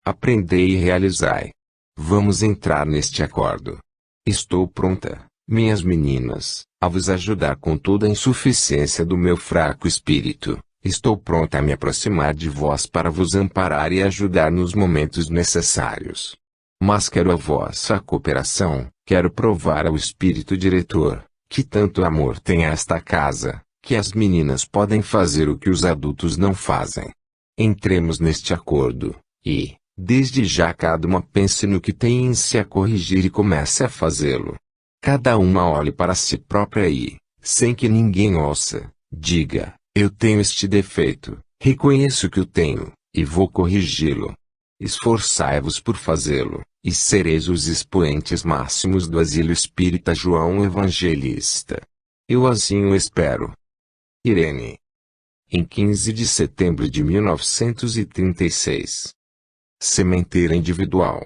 aprendei e realizai. Vamos entrar neste acordo. Estou pronta, minhas meninas, a vos ajudar com toda a insuficiência do meu fraco espírito. Estou pronta a me aproximar de vós para vos amparar e ajudar nos momentos necessários. Mas quero a vossa cooperação, quero provar ao espírito diretor, que tanto amor tem a esta casa, que as meninas podem fazer o que os adultos não fazem. Entremos neste acordo, e, desde já cada uma pense no que tem em si a corrigir e comece a fazê-lo. Cada uma olhe para si própria e, sem que ninguém ouça, diga: eu tenho este defeito, reconheço que o tenho, e vou corrigi-lo. Esforçai-vos por fazê-lo, e sereis os expoentes máximos do asilo espírita João Evangelista. Eu assim o espero. Irene. Em 15 de setembro de 1936. Sementeira individual.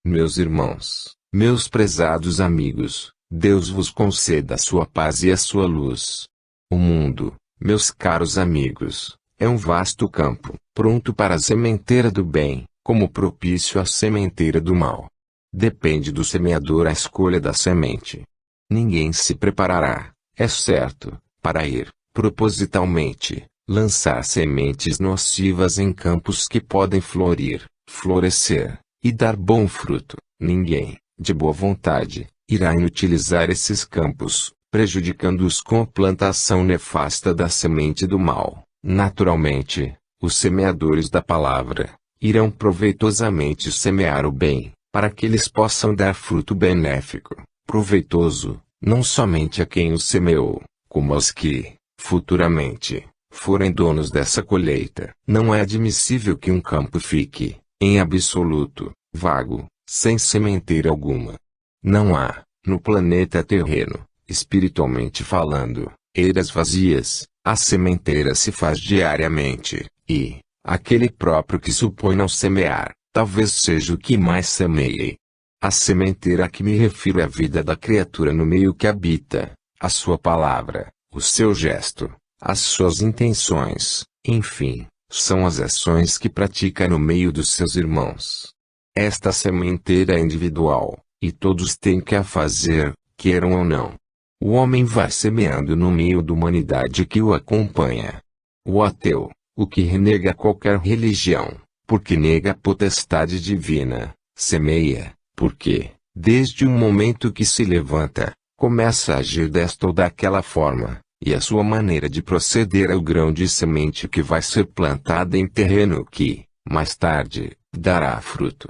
Meus irmãos, meus prezados amigos, Deus vos conceda a sua paz e a sua luz. O mundo, meus caros amigos, é um vasto campo, pronto para a sementeira do bem, como propício à sementeira do mal. Depende do semeador a escolha da semente. Ninguém se preparará, é certo, para ir, propositalmente, lançar sementes nocivas em campos que podem florir, florescer, e dar bom fruto. Ninguém, de boa vontade, irá inutilizar esses campos, prejudicando-os com a plantação nefasta da semente do mal. Naturalmente, os semeadores da palavra irão proveitosamente semear o bem, para que eles possam dar fruto benéfico, proveitoso, não somente a quem o semeou, como aos que, futuramente, forem donos dessa colheita. Não é admissível que um campo fique, em absoluto, vago, sem sementeira alguma. Não há, no planeta terreno, espiritualmente falando, eiras vazias. A sementeira se faz diariamente, e, aquele próprio que supõe não semear, talvez seja o que mais semeie. A sementeira a que me refiro é a vida da criatura no meio que habita, a sua palavra, o seu gesto, as suas intenções, enfim, são as ações que pratica no meio dos seus irmãos. Esta sementeira é individual, e todos têm que a fazer, queiram ou não. O homem vai semeando no meio da humanidade que o acompanha. O ateu, o que renega qualquer religião, porque nega a potestade divina, semeia, porque, desde o momento que se levanta, começa a agir desta ou daquela forma, e a sua maneira de proceder é o grão de semente que vai ser plantada em terreno que, mais tarde, dará fruto.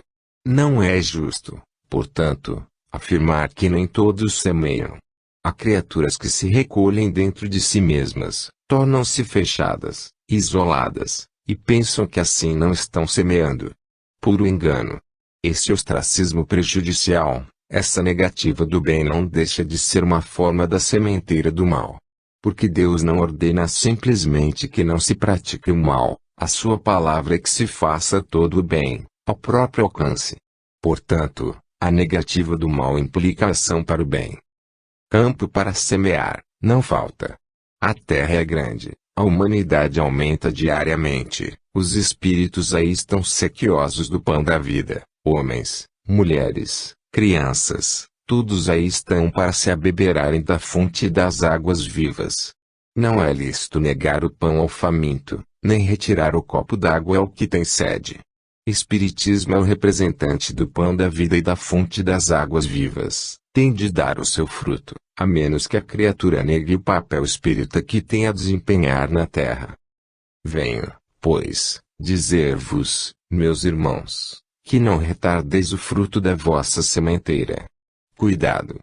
Não é justo, portanto, afirmar que nem todos semeiam. Há criaturas que se recolhem dentro de si mesmas, tornam-se fechadas, isoladas, e pensam que assim não estão semeando. Puro engano. Esse ostracismo prejudicial, essa negativa do bem não deixa de ser uma forma da sementeira do mal. Porque Deus não ordena simplesmente que não se pratique o mal, a sua palavra é que se faça todo o bem, ao próprio alcance. Portanto, a negativa do mal implica a ação para o bem. Campo para semear, não falta. A terra é grande, a humanidade aumenta diariamente, os espíritos aí estão sequiosos do pão da vida, homens, mulheres, crianças, todos aí estão para se abeberarem da fonte das águas vivas. Não é lícito negar o pão ao faminto, nem retirar o copo d'água ao que tem sede. Espiritismo é o representante do pão da vida e da fonte das águas vivas. Tem de dar o seu fruto, a menos que a criatura negue o papel espírita que tem a desempenhar na terra. Venho, pois, dizer-vos, meus irmãos, que não retardeis o fruto da vossa sementeira. Cuidado!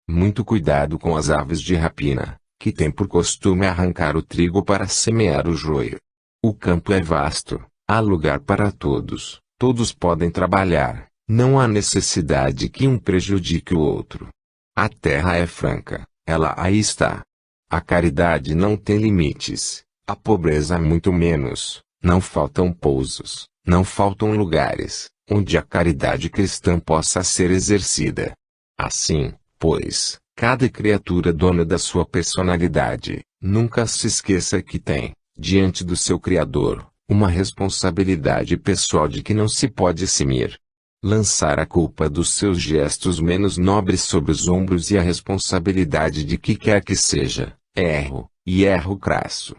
Muito cuidado com as aves de rapina, que têm por costume arrancar o trigo para semear o joio. O campo é vasto, há lugar para todos, todos podem trabalhar. Não há necessidade que um prejudique o outro. A terra é franca, ela aí está. A caridade não tem limites, a pobreza muito menos, não faltam pousos, não faltam lugares, onde a caridade cristã possa ser exercida. Assim, pois, cada criatura dona da sua personalidade, nunca se esqueça que tem, diante do seu Criador, uma responsabilidade pessoal de que não se pode eximir. Lançar a culpa dos seus gestos menos nobres sobre os ombros e a responsabilidade de que quer que seja, erro, e erro crasso.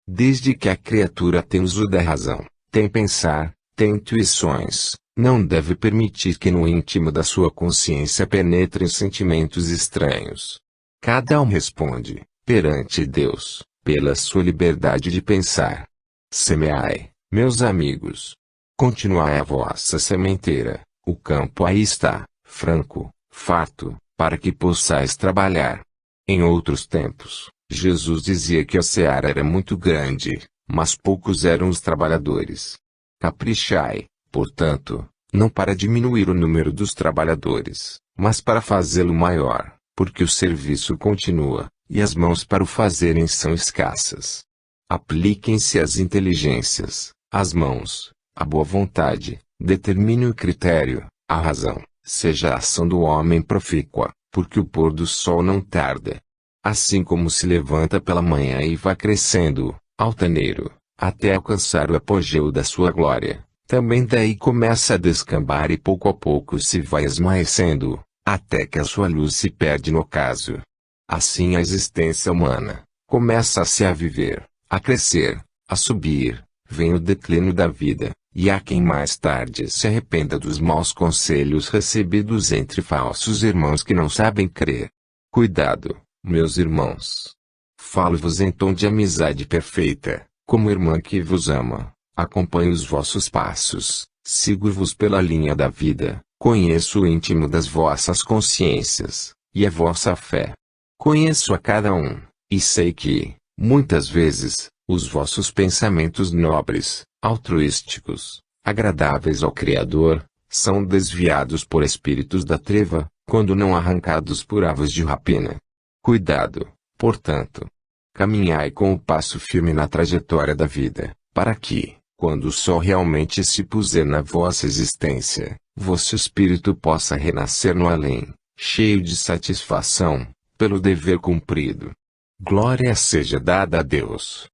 Desde que a criatura tem uso da razão, tem pensar, tem intuições, não deve permitir que no íntimo da sua consciência penetrem sentimentos estranhos. Cada um responde, perante Deus, pela sua liberdade de pensar. Semeai, meus amigos. Continuai a vossa sementeira, o campo aí está, franco, farto, para que possais trabalhar. Em outros tempos, Jesus dizia que a seara era muito grande, mas poucos eram os trabalhadores. Caprichai, portanto, não para diminuir o número dos trabalhadores, mas para fazê-lo maior, porque o serviço continua, e as mãos para o fazerem são escassas. Apliquem-se as inteligências, as mãos, a boa vontade, determine o critério, a razão, seja a ação do homem profícua, porque o pôr do sol não tarda. Assim como se levanta pela manhã e vai crescendo, altaneiro, até alcançar o apogeu da sua glória, também daí começa a descambar e pouco a pouco se vai esmaecendo, até que a sua luz se perde no ocaso. Assim a existência humana começa-se a viver, a crescer, a subir, vem o declínio da vida, e há quem mais tarde se arrependa dos maus conselhos recebidos entre falsos irmãos que não sabem crer. Cuidado, meus irmãos. Falo-vos em tom de amizade perfeita, como irmã que vos ama, acompanho os vossos passos, sigo-vos pela linha da vida, conheço o íntimo das vossas consciências, e a vossa fé. Conheço a cada um, e sei que, muitas vezes, os vossos pensamentos nobres, altruísticos, agradáveis ao Criador, são desviados por espíritos da treva, quando não arrancados por aves de rapina. Cuidado, portanto. Caminhai com o passo firme na trajetória da vida, para que, quando o sol realmente se puser na vossa existência, vosso espírito possa renascer no além, cheio de satisfação, pelo dever cumprido. Glória seja dada a Deus.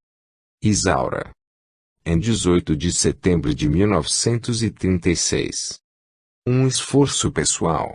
Isaura. Em 18 de setembro de 1936. Um esforço pessoal.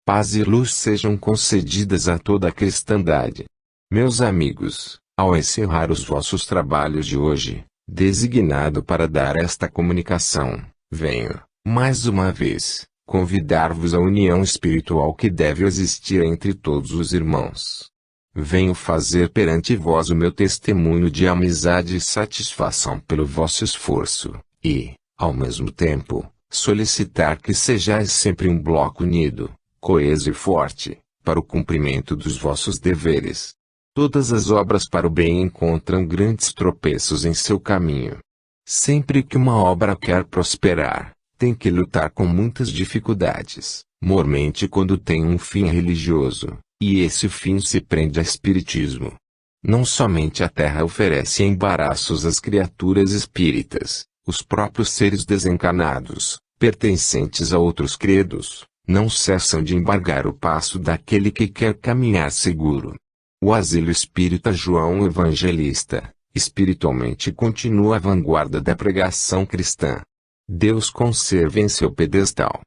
Paz e luz sejam concedidas a toda a cristandade. Meus amigos, ao encerrar os vossos trabalhos de hoje, designado para dar esta comunicação, venho, mais uma vez, convidar-vos à união espiritual que deve existir entre todos os irmãos. Venho fazer perante vós o meu testemunho de amizade e satisfação pelo vosso esforço, e, ao mesmo tempo, solicitar que sejais sempre um bloco unido, coeso e forte, para o cumprimento dos vossos deveres. Todas as obras para o bem encontram grandes tropeços em seu caminho. Sempre que uma obra quer prosperar, tem que lutar com muitas dificuldades, mormente quando tem um fim religioso, e esse fim se prende a espiritismo. Não somente a terra oferece embaraços às criaturas espíritas, os próprios seres desencarnados, pertencentes a outros credos, não cessam de embargar o passo daquele que quer caminhar seguro. O asilo espírita João Evangelista, espiritualmente continua à vanguarda da pregação cristã. Deus conserva em seu pedestal.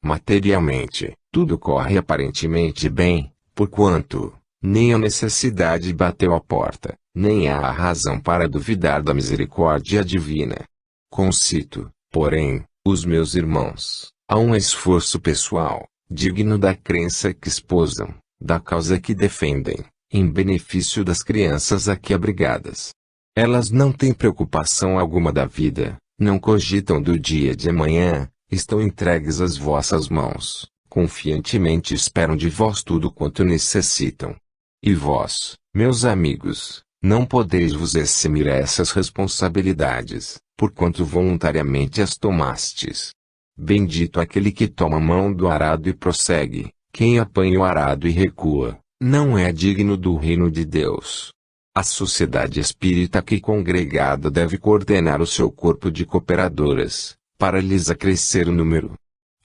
Materialmente, tudo corre aparentemente bem, porquanto, nem a necessidade bateu à porta, nem há a razão para duvidar da misericórdia divina. Concito, porém, os meus irmãos, a um esforço pessoal, digno da crença que esposam, da causa que defendem, em benefício das crianças aqui abrigadas. Elas não têm preocupação alguma da vida, não cogitam do dia de amanhã, estão entregues às vossas mãos, confiantemente esperam de vós tudo quanto necessitam. E vós, meus amigos, não podeis vos eximir a essas responsabilidades, porquanto voluntariamente as tomastes. Bendito aquele que toma a mão do arado e prossegue, quem apanha o arado e recua, não é digno do reino de Deus. A sociedade espírita aqui congregada deve coordenar o seu corpo de cooperadoras, para lhes acrescer o número.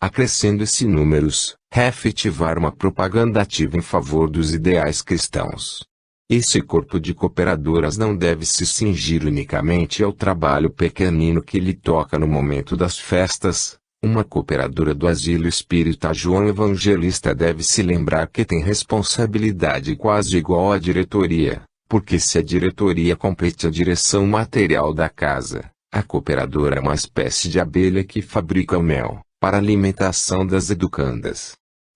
Acrescendo esse números, efetivar uma propaganda ativa em favor dos ideais cristãos. Esse corpo de cooperadoras não deve se cingir unicamente ao trabalho pequenino que lhe toca no momento das festas. Uma cooperadora do Asilo Espírita João Evangelista deve se lembrar que tem responsabilidade quase igual à diretoria, porque se a diretoria complete a direção material da casa, a cooperadora é uma espécie de abelha que fabrica o mel, para a alimentação das educandas.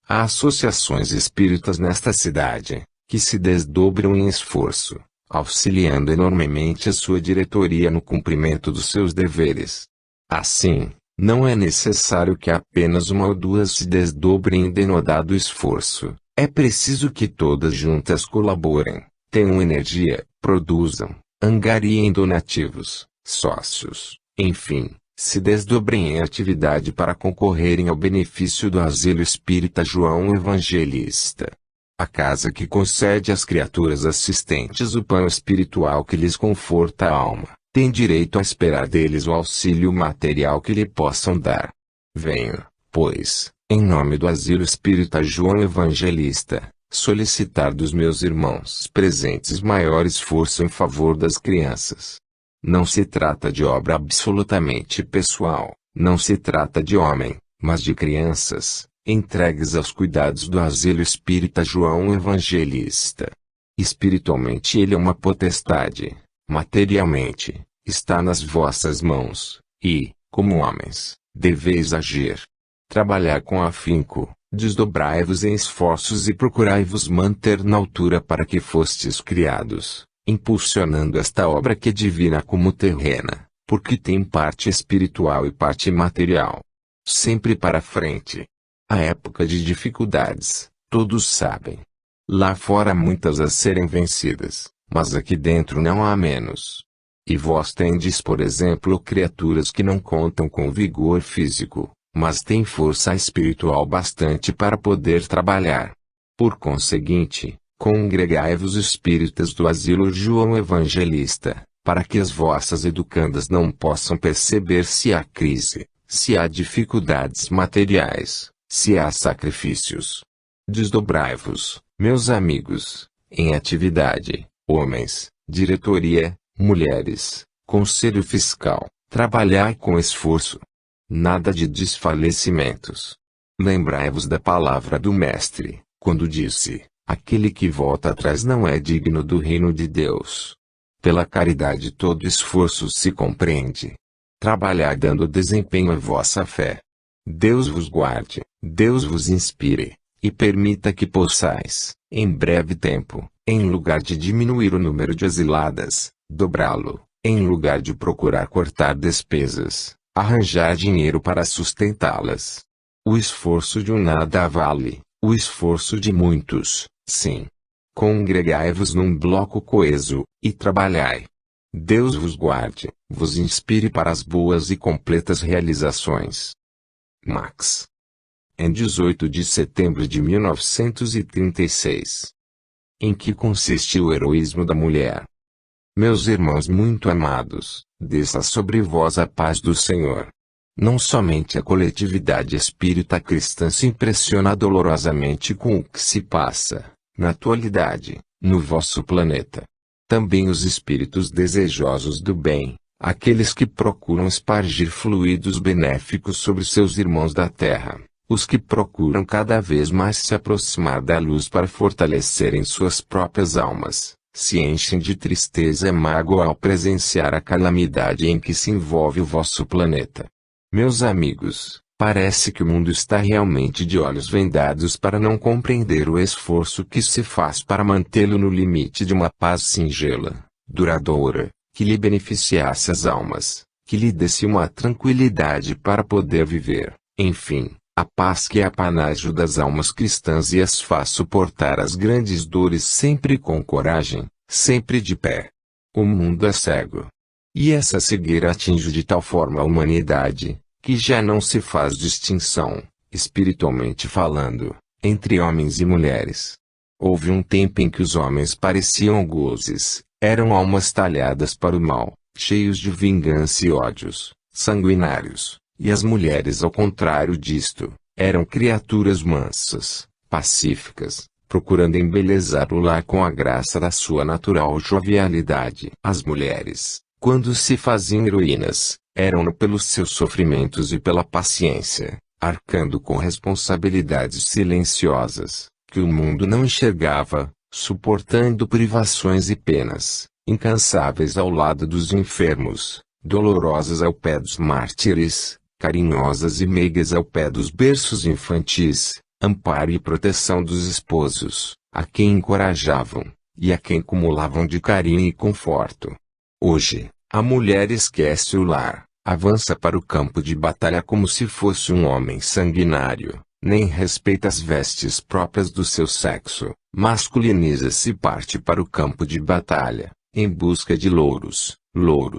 Há associações espíritas nesta cidade, que se desdobram em esforço, auxiliando enormemente a sua diretoria no cumprimento dos seus deveres. Assim, não é necessário que apenas uma ou duas se desdobrem em denodado esforço, é preciso que todas juntas colaborem, tenham energia, produzam, angariem donativos, sócios, enfim, se desdobrem em atividade para concorrerem ao benefício do Asilo Espírita João Evangelista. A casa que concede às criaturas assistentes o pão espiritual que lhes conforta a alma, tem direito a esperar deles o auxílio material que lhe possam dar. Venho, pois, em nome do Asilo Espírita João Evangelista, solicitar dos meus irmãos presentes maior esforço em favor das crianças. Não se trata de obra absolutamente pessoal, não se trata de homem, mas de crianças, entregues aos cuidados do Asilo Espírita João Evangelista. Espiritualmente ele é uma potestade, materialmente, está nas vossas mãos, e, como homens, deveis agir. Trabalhar com afinco, desdobrai-vos em esforços e procurai-vos manter na altura para que fostes criados, impulsionando esta obra que é divina como terrena, porque tem parte espiritual e parte material. Sempre para frente. A época de dificuldades, todos sabem. Lá fora há muitas a serem vencidas, mas aqui dentro não há menos. E vós tendes, por exemplo, criaturas que não contam com vigor físico, mas têm força espiritual bastante para poder trabalhar. Por conseguinte, congregai-vos espíritas do Asilo João Evangelista, para que as vossas educandas não possam perceber se há crise, se há dificuldades materiais, se há sacrifícios. Desdobrai-vos, meus amigos, em atividade, homens, diretoria, mulheres, conselho fiscal, trabalhai com esforço. Nada de desfalecimentos. Lembrai-vos da palavra do Mestre, quando disse: aquele que volta atrás não é digno do reino de Deus. Pela caridade todo esforço se compreende. Trabalhai dando desempenho à vossa fé. Deus vos guarde, Deus vos inspire, e permita que possais, em breve tempo, em lugar de diminuir o número de asiladas, dobrá-lo, em lugar de procurar cortar despesas, arranjar dinheiro para sustentá-las. O esforço de um nada vale, o esforço de muitos, sim. Congregai-vos num bloco coeso, e trabalhai. Deus vos guarde, vos inspire para as boas e completas realizações. Max. Em 18 de setembro de 1936. Em que consiste o heroísmo da mulher? Meus irmãos muito amados, desça sobre vós a paz do Senhor. Não somente a coletividade espírita cristã se impressiona dolorosamente com o que se passa, na atualidade, no vosso planeta. Também os espíritos desejosos do bem, aqueles que procuram espargir fluidos benéficos sobre seus irmãos da Terra, os que procuram cada vez mais se aproximar da luz para fortalecerem suas próprias almas, se enchem de tristeza e mágoa ao presenciar a calamidade em que se envolve o vosso planeta. Meus amigos, parece que o mundo está realmente de olhos vendados para não compreender o esforço que se faz para mantê-lo no limite de uma paz singela, duradoura, que lhe beneficiasse as almas, que lhe desse uma tranquilidade para poder viver, enfim, a paz que é apanágio das almas cristãs e as faz suportar as grandes dores sempre com coragem, sempre de pé. O mundo é cego. E essa cegueira atinge de tal forma a humanidade, que já não se faz distinção, espiritualmente falando, entre homens e mulheres. Houve um tempo em que os homens pareciam algozes, eram almas talhadas para o mal, cheios de vingança e ódios, sanguinários, e as mulheres ao contrário disto, eram criaturas mansas, pacíficas, procurando embelezar o lar com a graça da sua natural jovialidade. As mulheres, quando se faziam heroínas, eram pelos seus sofrimentos e pela paciência, arcando com responsabilidades silenciosas, que o mundo não enxergava, suportando privações e penas, incansáveis ao lado dos enfermos, dolorosas ao pé dos mártires, carinhosas e meigas ao pé dos berços infantis, amparo e proteção dos esposos, a quem encorajavam, e a quem cumulavam de carinho e conforto. Hoje, a mulher esquece o lar, avança para o campo de batalha como se fosse um homem sanguinário, nem respeita as vestes próprias do seu sexo, masculiniza-se e parte para o campo de batalha, em busca de louros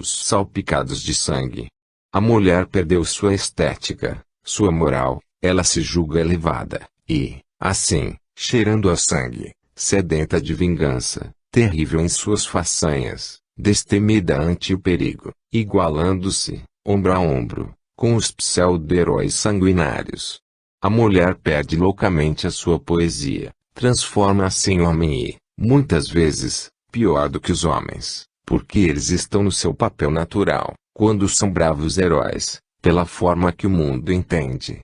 salpicados de sangue. A mulher perdeu sua estética, sua moral, ela se julga elevada, e, assim, cheirando a sangue, sedenta de vingança, terrível em suas façanhas, destemida ante o perigo, igualando-se, ombro a ombro, com os pseudo-heróis sanguinários. A mulher perde loucamente a sua poesia, transforma-se em homem e, muitas vezes, pior do que os homens, porque eles estão no seu papel natural, quando são bravos heróis, pela forma que o mundo entende.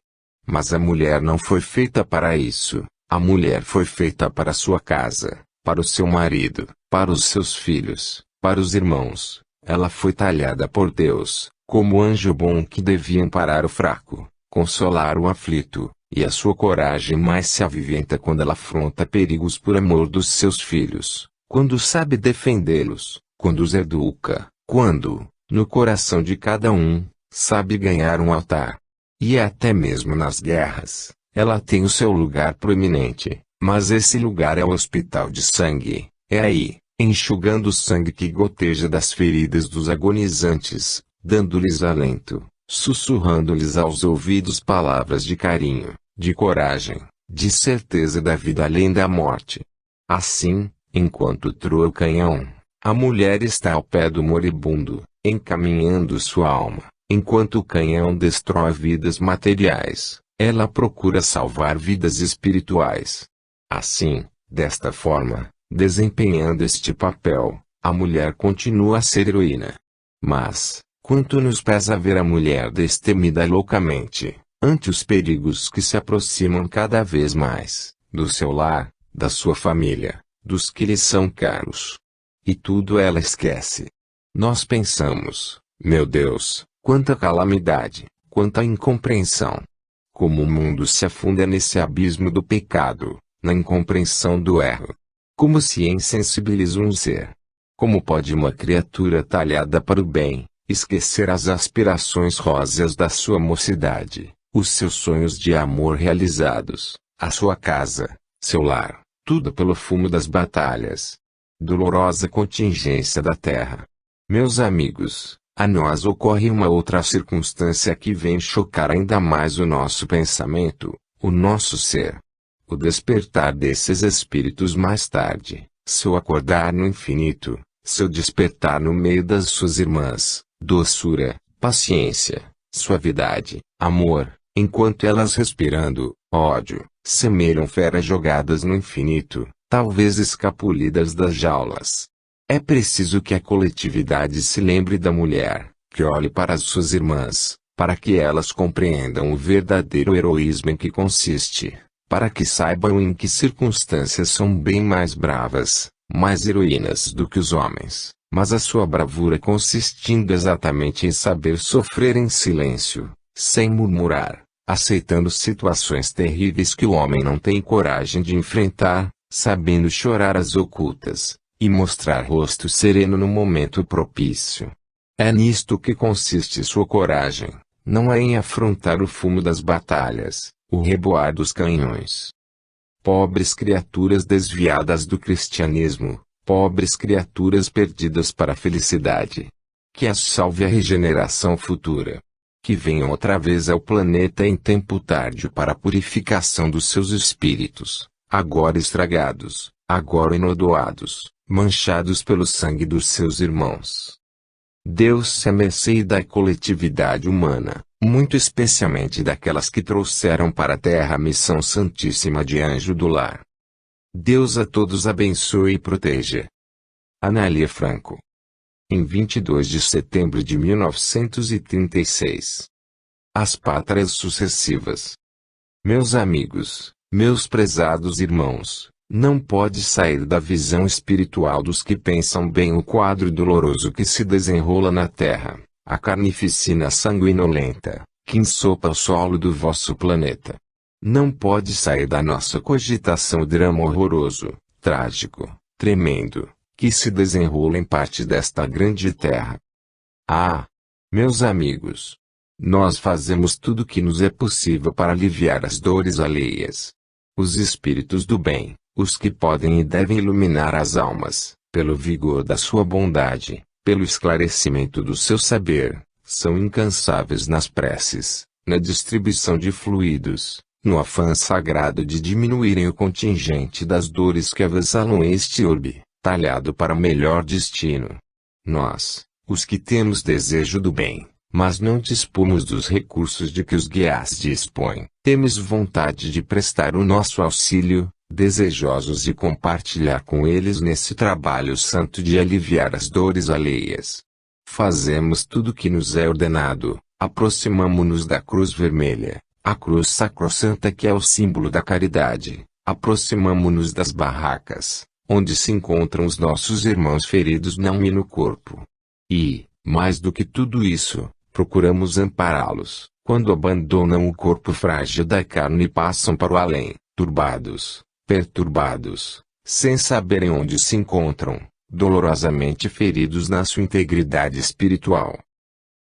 Mas a mulher não foi feita para isso, a mulher foi feita para sua casa, para o seu marido, para os seus filhos, para os irmãos. Ela foi talhada por Deus, como anjo bom que devia amparar o fraco, consolar o aflito, e a sua coragem mais se aviventa quando ela afronta perigos por amor dos seus filhos, quando sabe defendê-los, quando os educa, quando, no coração de cada um, sabe ganhar um altar. E até mesmo nas guerras, ela tem o seu lugar proeminente, mas esse lugar é o hospital de sangue, é aí, enxugando o sangue que goteja das feridas dos agonizantes, dando-lhes alento, sussurrando-lhes aos ouvidos palavras de carinho, de coragem, de certeza da vida além da morte. Assim, enquanto troa o canhão, a mulher está ao pé do moribundo, encaminhando sua alma. Enquanto o canhão destrói vidas materiais, ela procura salvar vidas espirituais. Assim, desta forma, desempenhando este papel, a mulher continua a ser heroína. Mas, quanto nos pesa ver a mulher destemida loucamente, ante os perigos que se aproximam cada vez mais, do seu lar, da sua família, dos que lhe são caros. E tudo ela esquece. Nós pensamos, meu Deus, quanta calamidade, quanta incompreensão. Como o mundo se afunda nesse abismo do pecado, na incompreensão do erro. Como se insensibiliza um ser. Como pode uma criatura talhada para o bem, esquecer as aspirações róseas da sua mocidade, os seus sonhos de amor realizados, a sua casa, seu lar, tudo pelo fumo das batalhas. Dolorosa contingência da terra. Meus amigos, a nós ocorre uma outra circunstância que vem chocar ainda mais o nosso pensamento, o nosso ser. O despertar desses espíritos mais tarde, seu acordar no infinito, seu despertar no meio das suas irmãs, doçura, paciência, suavidade, amor, enquanto elas respirando, ódio, semelham feras jogadas no infinito, talvez escapulidas das jaulas. É preciso que a coletividade se lembre da mulher, que olhe para as suas irmãs, para que elas compreendam o verdadeiro heroísmo em que consiste, para que saibam em que circunstâncias são bem mais bravas, mais heroínas do que os homens, mas a sua bravura consistindo exatamente em saber sofrer em silêncio, sem murmurar, aceitando situações terríveis que o homem não tem coragem de enfrentar, sabendo chorar às ocultas, e mostrar rosto sereno no momento propício. É nisto que consiste sua coragem, não é em afrontar o fumo das batalhas, o reboar dos canhões. Pobres criaturas desviadas do cristianismo, pobres criaturas perdidas para a felicidade. Que as salve a regeneração futura. Que venham outra vez ao planeta em tempo tardio para a purificação dos seus espíritos, agora estragados, agora enodoados, manchados pelo sangue dos seus irmãos. Deus se mercê da coletividade humana, muito especialmente daquelas que trouxeram para a terra a missão santíssima de anjo do lar. Deus a todos abençoe e proteja. Anália Franco. Em 22 de setembro de 1936. As pátrias sucessivas. Meus amigos, meus prezados irmãos, não pode sair da visão espiritual dos que pensam bem o quadro doloroso que se desenrola na terra, a carnificina sanguinolenta, que ensopa o solo do vosso planeta. Não pode sair da nossa cogitação o drama horroroso, trágico, tremendo, que se desenrola em parte desta grande terra. Ah! Meus amigos! Nós fazemos tudo o que nos é possível para aliviar as dores alheias. Os espíritos do bem, os que podem e devem iluminar as almas, pelo vigor da sua bondade, pelo esclarecimento do seu saber, são incansáveis nas preces, na distribuição de fluidos, no afã sagrado de diminuírem o contingente das dores que avassalam este orbe, talhado para melhor destino. Nós, os que temos desejo do bem, mas não dispomos dos recursos de que os guias dispõem, temos vontade de prestar o nosso auxílio, desejosos de compartilhar com eles nesse trabalho santo de aliviar as dores alheias. Fazemos tudo o que nos é ordenado, aproximamo-nos da cruz vermelha, a cruz sacrossanta que é o símbolo da caridade, aproximamo-nos das barracas, onde se encontram os nossos irmãos feridos na alma e no corpo. E, mais do que tudo isso, procuramos ampará-los, quando abandonam o corpo frágil da carne e passam para o além, turbados, perturbados, sem saberem onde se encontram, dolorosamente feridos na sua integridade espiritual.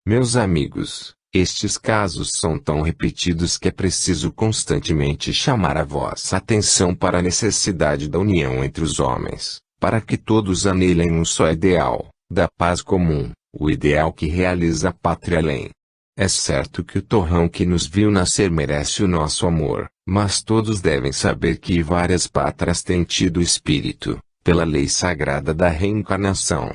Meus amigos, estes casos são tão repetidos que é preciso constantemente chamar a vossa atenção para a necessidade da união entre os homens, para que todos anelem um só ideal, da paz comum, o ideal que realiza a pátria além. É certo que o torrão que nos viu nascer merece o nosso amor, mas todos devem saber que várias pátrias têm tido o espírito, pela lei sagrada da reencarnação.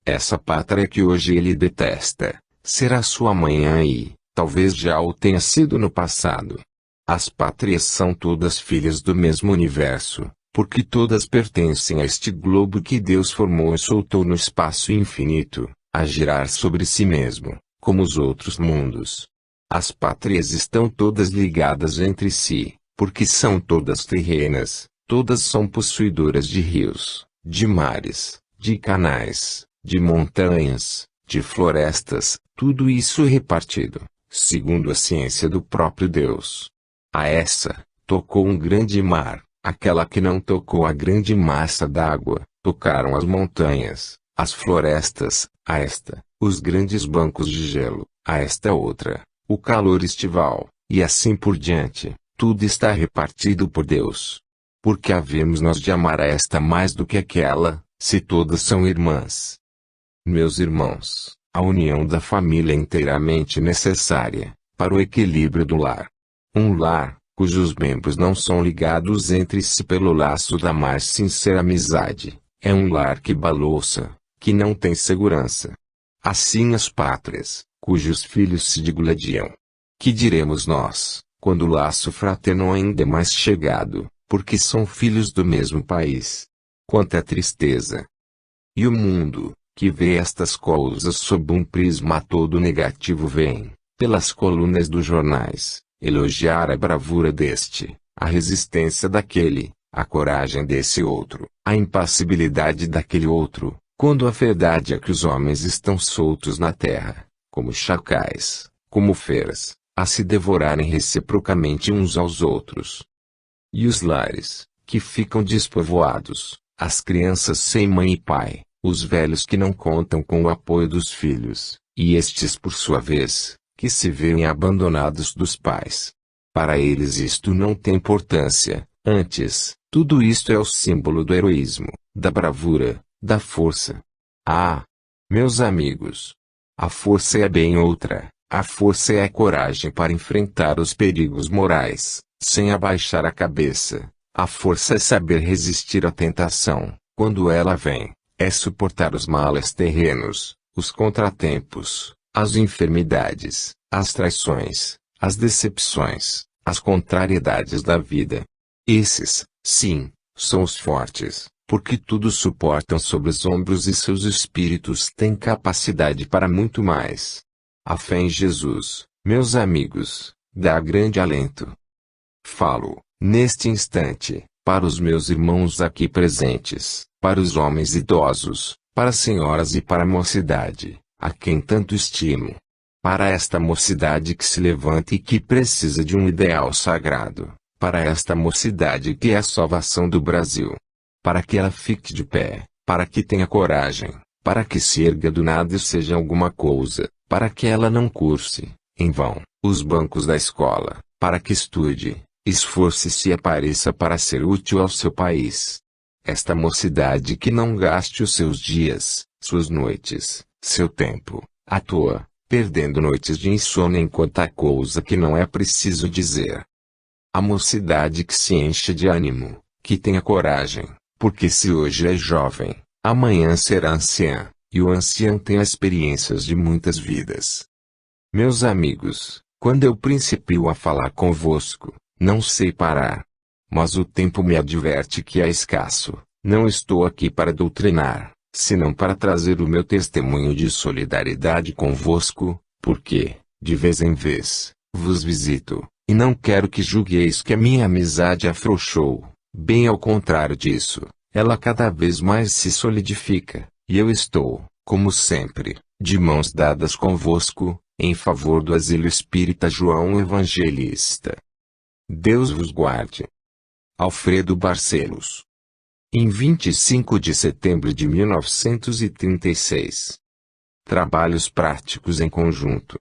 Essa pátria que hoje ele detesta, será sua amanhã e, talvez já o tenha sido no passado. As pátrias são todas filhas do mesmo universo, porque todas pertencem a este globo que Deus formou e soltou no espaço infinito, a girar sobre si mesmo, como os outros mundos. As pátrias estão todas ligadas entre si, porque são todas terrenas, todas são possuidoras de rios, de mares, de canais, de montanhas, de florestas, tudo isso repartido, segundo a ciência do próprio Deus. A essa, tocou um grande mar, aquela que não tocou a grande massa d'água, tocaram as montanhas, as florestas, a esta, os grandes bancos de gelo, a esta outra, o calor estival, e assim por diante, tudo está repartido por Deus. Por que havemos nós de amar a esta mais do que aquela, se todas são irmãs? Meus irmãos, a união da família é inteiramente necessária, para o equilíbrio do lar. Um lar, cujos membros não são ligados entre si pelo laço da mais sincera amizade, é um lar que balouça, que não tem segurança. Assim as pátrias, cujos filhos se digladiam. Que diremos nós, quando o laço fraterno ainda é mais chegado, porque são filhos do mesmo país? Quanta tristeza! E o mundo, que vê estas coisas sob um prisma todo negativo vem, pelas colunas dos jornais, elogiar a bravura deste, a resistência daquele, a coragem desse outro, a impassibilidade daquele outro, quando a verdade é que os homens estão soltos na terra, como chacais, como feras, a se devorarem reciprocamente uns aos outros. E os lares, que ficam despovoados, as crianças sem mãe e pai, os velhos que não contam com o apoio dos filhos, e estes por sua vez, que se veem abandonados dos pais. Para eles isto não tem importância, antes, tudo isto é o símbolo do heroísmo, da bravura, da força. Ah! Meus amigos! A força é bem outra, a força é a coragem para enfrentar os perigos morais, sem abaixar a cabeça. A força é saber resistir à tentação, quando ela vem. É suportar os males terrenos, os contratempos, as enfermidades, as traições, as decepções, as contrariedades da vida. Esses, sim, são os fortes, porque tudo suportam sobre os ombros e seus espíritos têm capacidade para muito mais. A fé em Jesus, meus amigos, dá grande alento. Falo, neste instante, para os meus irmãos aqui presentes, para os homens idosos, para as senhoras e para a mocidade, a quem tanto estimo. Para esta mocidade que se levanta e que precisa de um ideal sagrado, para esta mocidade que é a salvação do Brasil. Para que ela fique de pé, para que tenha coragem, para que se erga do nada e seja alguma coisa, para que ela não curse, em vão, os bancos da escola, para que estude, esforce-se e apareça para ser útil ao seu país. Esta mocidade que não gaste os seus dias, suas noites, seu tempo, à toa, perdendo noites de insônia em quanta coisa que não é preciso dizer. A mocidade que se enche de ânimo, que tenha coragem, porque se hoje é jovem, amanhã será anciã, e o ancião tem experiências de muitas vidas. Meus amigos, quando eu principio a falar convosco, não sei parar. Mas o tempo me adverte que é escasso. Não estou aqui para doutrinar, senão para trazer o meu testemunho de solidariedade convosco, porque, de vez em vez, vos visito, e não quero que julgueis que a minha amizade afrouxou. Bem ao contrário disso, ela cada vez mais se solidifica, e eu estou, como sempre, de mãos dadas convosco, em favor do asilo espírita João Evangelista. Deus vos guarde. Alfredo Barcelos. Em 25 de setembro de 1936. Trabalhos práticos em conjunto.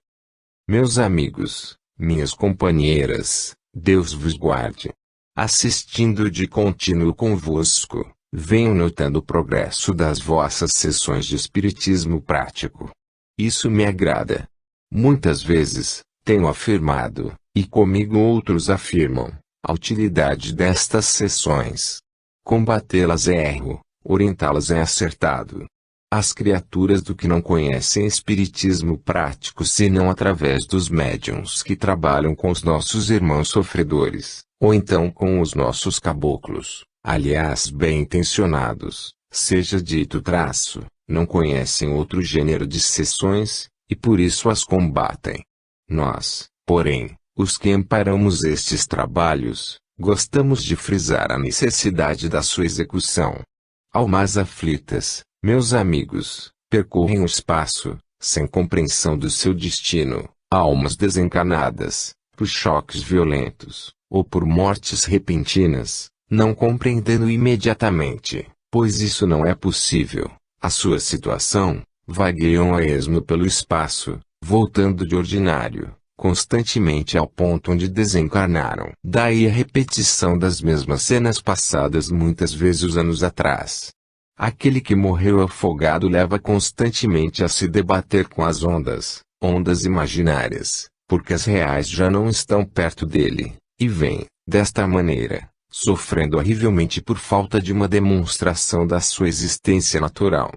Meus amigos, minhas companheiras, Deus vos guarde. Assistindo de contínuo convosco, venho notando o progresso das vossas sessões de espiritismo prático. Isso me agrada. Muitas vezes, tenho afirmado, e comigo outros afirmam, a utilidade destas sessões. Combatê-las é erro, orientá-las é acertado. As criaturas do que não conhecem espiritismo prático senão através dos médiuns que trabalham com os nossos irmãos sofredores, ou então com os nossos caboclos, aliás bem intencionados, seja dito traço, não conhecem outro gênero de sessões, e por isso as combatem. Nós, porém, os que amparamos estes trabalhos, gostamos de frisar a necessidade da sua execução. Almas aflitas, meus amigos, percorrem o espaço, sem compreensão do seu destino, almas desencarnadas, por choques violentos, ou por mortes repentinas, não compreendendo imediatamente, pois isso não é possível, a sua situação, vagueiam a esmo pelo espaço, voltando de ordinário, constantemente ao ponto onde desencarnaram. Daí a repetição das mesmas cenas passadas muitas vezes anos atrás. Aquele que morreu afogado leva constantemente a se debater com as ondas, ondas imaginárias, porque as reais já não estão perto dele, e vem, desta maneira, sofrendo horrivelmente por falta de uma demonstração da sua existência natural.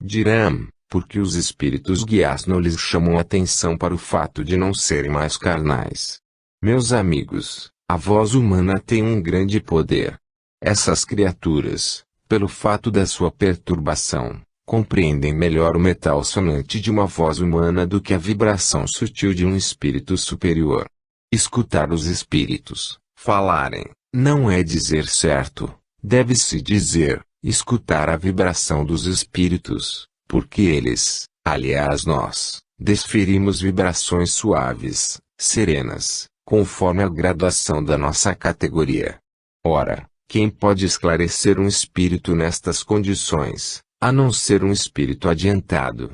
Dirão, porque os espíritos guias não lhes chamam atenção para o fato de não serem mais carnais. Meus amigos, a voz humana tem um grande poder. Essas criaturas, pelo fato da sua perturbação, compreendem melhor o metal sonante de uma voz humana do que a vibração sutil de um espírito superior. Escutar os espíritos falarem, não é dizer certo, deve-se dizer, escutar a vibração dos espíritos, porque eles, aliás nós, desferimos vibrações suaves, serenas, conforme a graduação da nossa categoria. Ora, quem pode esclarecer um espírito nestas condições, a não ser um espírito adiantado?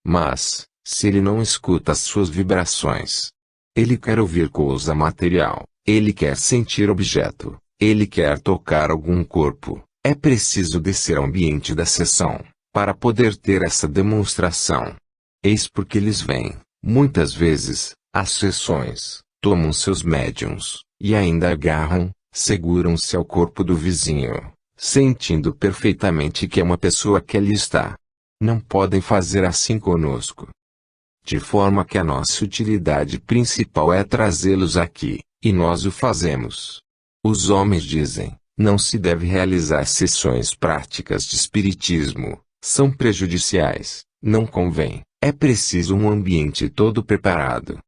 Mas, se ele não escuta as suas vibrações, ele quer ouvir coisa material, ele quer sentir objeto, ele quer tocar algum corpo, é preciso descer ao ambiente da sessão, para poder ter essa demonstração. Eis porque eles vêm, muitas vezes, às sessões, tomam seus médiuns, e ainda agarram, seguram-se ao corpo do vizinho, sentindo perfeitamente que é uma pessoa que ali está. Não podem fazer assim conosco. De forma que a nossa utilidade principal é trazê-los aqui, e nós o fazemos. Os homens dizem, Não se deve realizar sessões práticas de espiritismo, são prejudiciais, não convém, é preciso um ambiente todo preparado.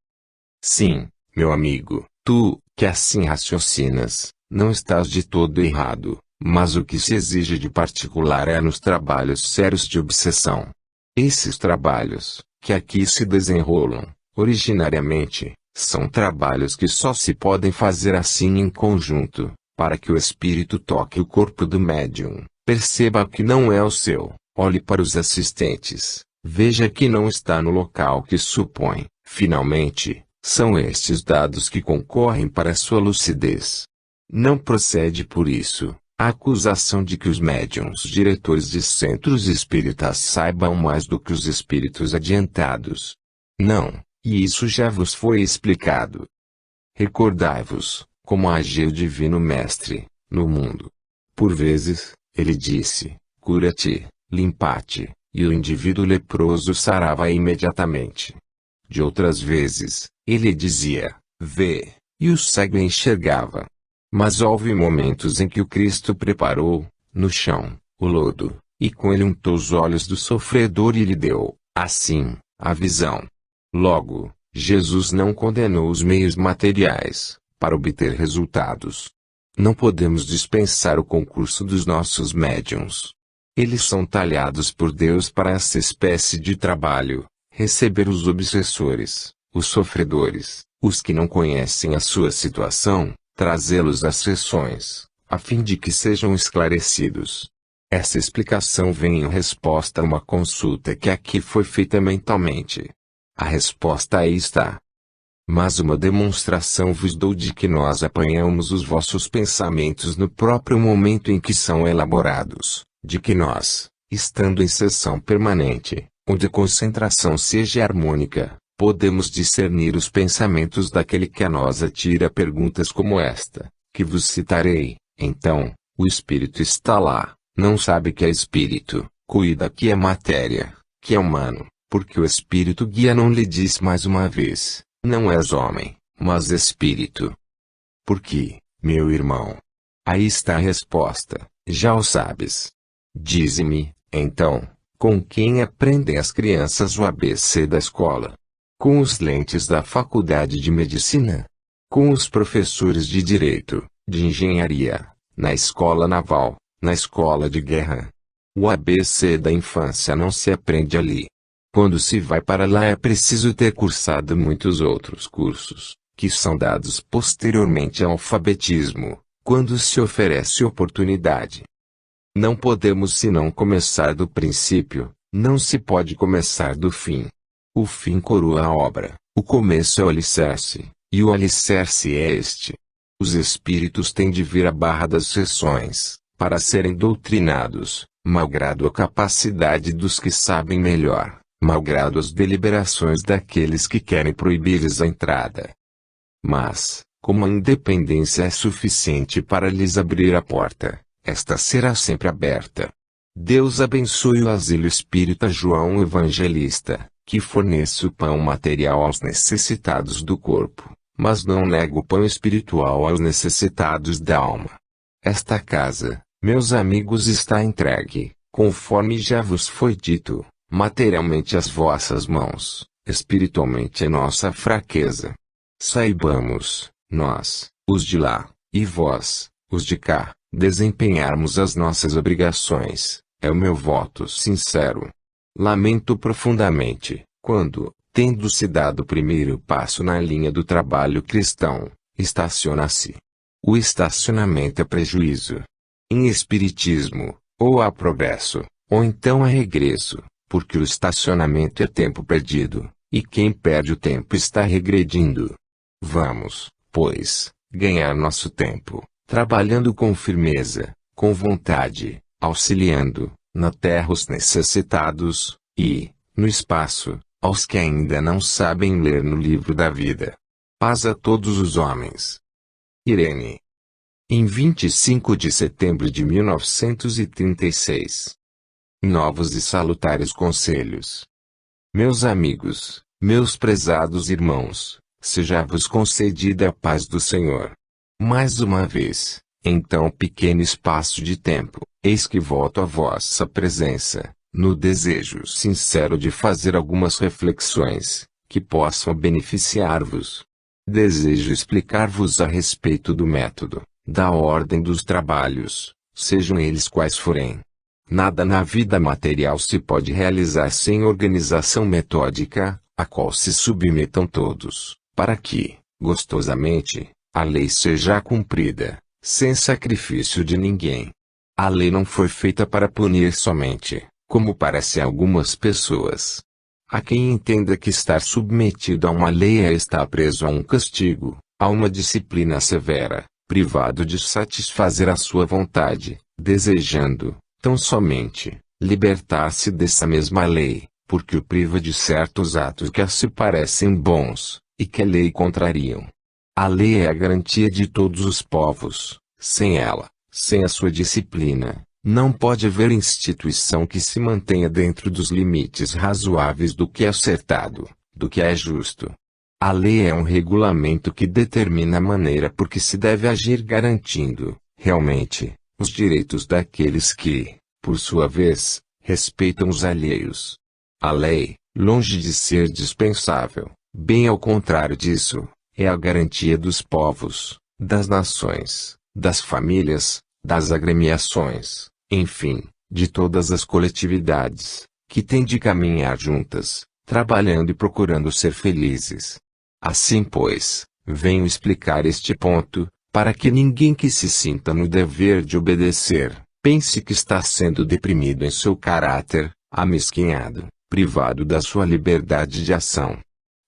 Sim, meu amigo, tu, que assim raciocinas, não estás de todo errado, mas o que se exige de particular é nos trabalhos sérios de obsessão. Esses trabalhos, que aqui se desenrolam, originariamente, são trabalhos que só se podem fazer assim em conjunto, para que o espírito toque o corpo do médium, perceba que não é o seu, olhe para os assistentes, veja que não está no local que supõe, finalmente, são estes dados que concorrem para sua lucidez. Não procede por isso a acusação de que os médiuns diretores de centros espíritas saibam mais do que os espíritos adiantados. Não, e isso já vos foi explicado. Recordai-vos como agiu o Divino Mestre no mundo. Por vezes, ele disse: cura-te, limpa-te, e o indivíduo leproso sarava imediatamente. De outras vezes, ele dizia: vê, e o cego enxergava. Mas houve momentos em que o Cristo preparou, no chão, o lodo, e com ele untou os olhos do sofredor e lhe deu, assim, a visão. Logo, Jesus não condenou os meios materiais, para obter resultados. Não podemos dispensar o concurso dos nossos médiuns. Eles são talhados por Deus para essa espécie de trabalho, receber os obsessores, os sofredores, os que não conhecem a sua situação, trazê-los às sessões, a fim de que sejam esclarecidos. Essa explicação vem em resposta a uma consulta que aqui foi feita mentalmente. A resposta aí está. Mas uma demonstração vos dou de que nós apanhamos os vossos pensamentos no próprio momento em que são elaborados, de que nós, estando em sessão permanente, onde a concentração seja harmônica, podemos discernir os pensamentos daquele que a nós atira perguntas como esta, que vos citarei. Então, o espírito está lá, não sabe que é espírito, cuida que é matéria, que é humano, porque o espírito guia não lhe diz mais uma vez: não és homem, mas espírito. Por quê, meu irmão? Aí está a resposta, já o sabes. Dize-me, então, com quem aprendem as crianças o ABC da escola? Com os lentes da faculdade de medicina? Com os professores de direito, de engenharia, na escola naval, na escola de guerra? O ABC da infância não se aprende ali. Quando se vai para lá é preciso ter cursado muitos outros cursos, que são dados posteriormente ao alfabetismo, quando se oferece oportunidade. Não podemos senão começar do princípio, não se pode começar do fim. O fim coroa a obra, o começo é o alicerce, e o alicerce é este. Os espíritos têm de vir à barra das sessões, para serem doutrinados, malgrado a capacidade dos que sabem melhor, malgrado as deliberações daqueles que querem proibir-lhes a entrada. Mas, como a independência é suficiente para lhes abrir a porta, esta será sempre aberta. Deus abençoe o Asilo Espírita João Evangelista, que forneça o pão material aos necessitados do corpo, mas não nega o pão espiritual aos necessitados da alma. Esta casa, meus amigos, está entregue, conforme já vos foi dito, materialmente às vossas mãos, espiritualmente é nossa fraqueza. Saibamos, nós, os de lá, e vós, os de cá, desempenharmos as nossas obrigações, é o meu voto sincero. Lamento profundamente, quando, tendo-se dado o primeiro passo na linha do trabalho cristão, estaciona-se. O estacionamento é prejuízo. Em espiritismo, ou há progresso, ou então há regresso, porque o estacionamento é tempo perdido, e quem perde o tempo está regredindo. Vamos, pois, ganhar nosso tempo, trabalhando com firmeza, com vontade, auxiliando, na terra os necessitados, e, no espaço, aos que ainda não sabem ler no livro da vida. Paz a todos os homens. Irene. Em 25 de setembro de 1936. Novos e salutares conselhos. Meus amigos, meus prezados irmãos, seja-vos concedida a paz do Senhor. Mais uma vez, Em tão pequeno espaço de tempo, eis que volto à vossa presença, no desejo sincero de fazer algumas reflexões, que possam beneficiar-vos. Desejo explicar-vos a respeito do método, da ordem dos trabalhos, sejam eles quais forem. Nada na vida material se pode realizar sem organização metódica, a qual se submetam todos, para que, gostosamente, a lei seja cumprida, sem sacrifício de ninguém. A lei não foi feita para punir somente, como parece a algumas pessoas. Há quem entenda que estar submetido a uma lei é estar preso a um castigo, a uma disciplina severa, privado de satisfazer a sua vontade, desejando, tão somente, libertar-se dessa mesma lei, porque o priva de certos atos que a se parecem bons, e que a lei contrariam. A lei é a garantia de todos os povos. Sem ela, sem a sua disciplina, não pode haver instituição que se mantenha dentro dos limites razoáveis do que é acertado, do que é justo. A lei é um regulamento que determina a maneira por que se deve agir, garantindo, realmente, os direitos daqueles que, por sua vez, respeitam os alheios. A lei, longe de ser dispensável, bem ao contrário disso, é a garantia dos povos, das nações, das famílias, das agremiações, enfim, de todas as coletividades, que têm de caminhar juntas, trabalhando e procurando ser felizes. Assim pois, venho explicar este ponto, para que ninguém que se sinta no dever de obedecer, pense que está sendo deprimido em seu caráter, amesquinhado, privado da sua liberdade de ação.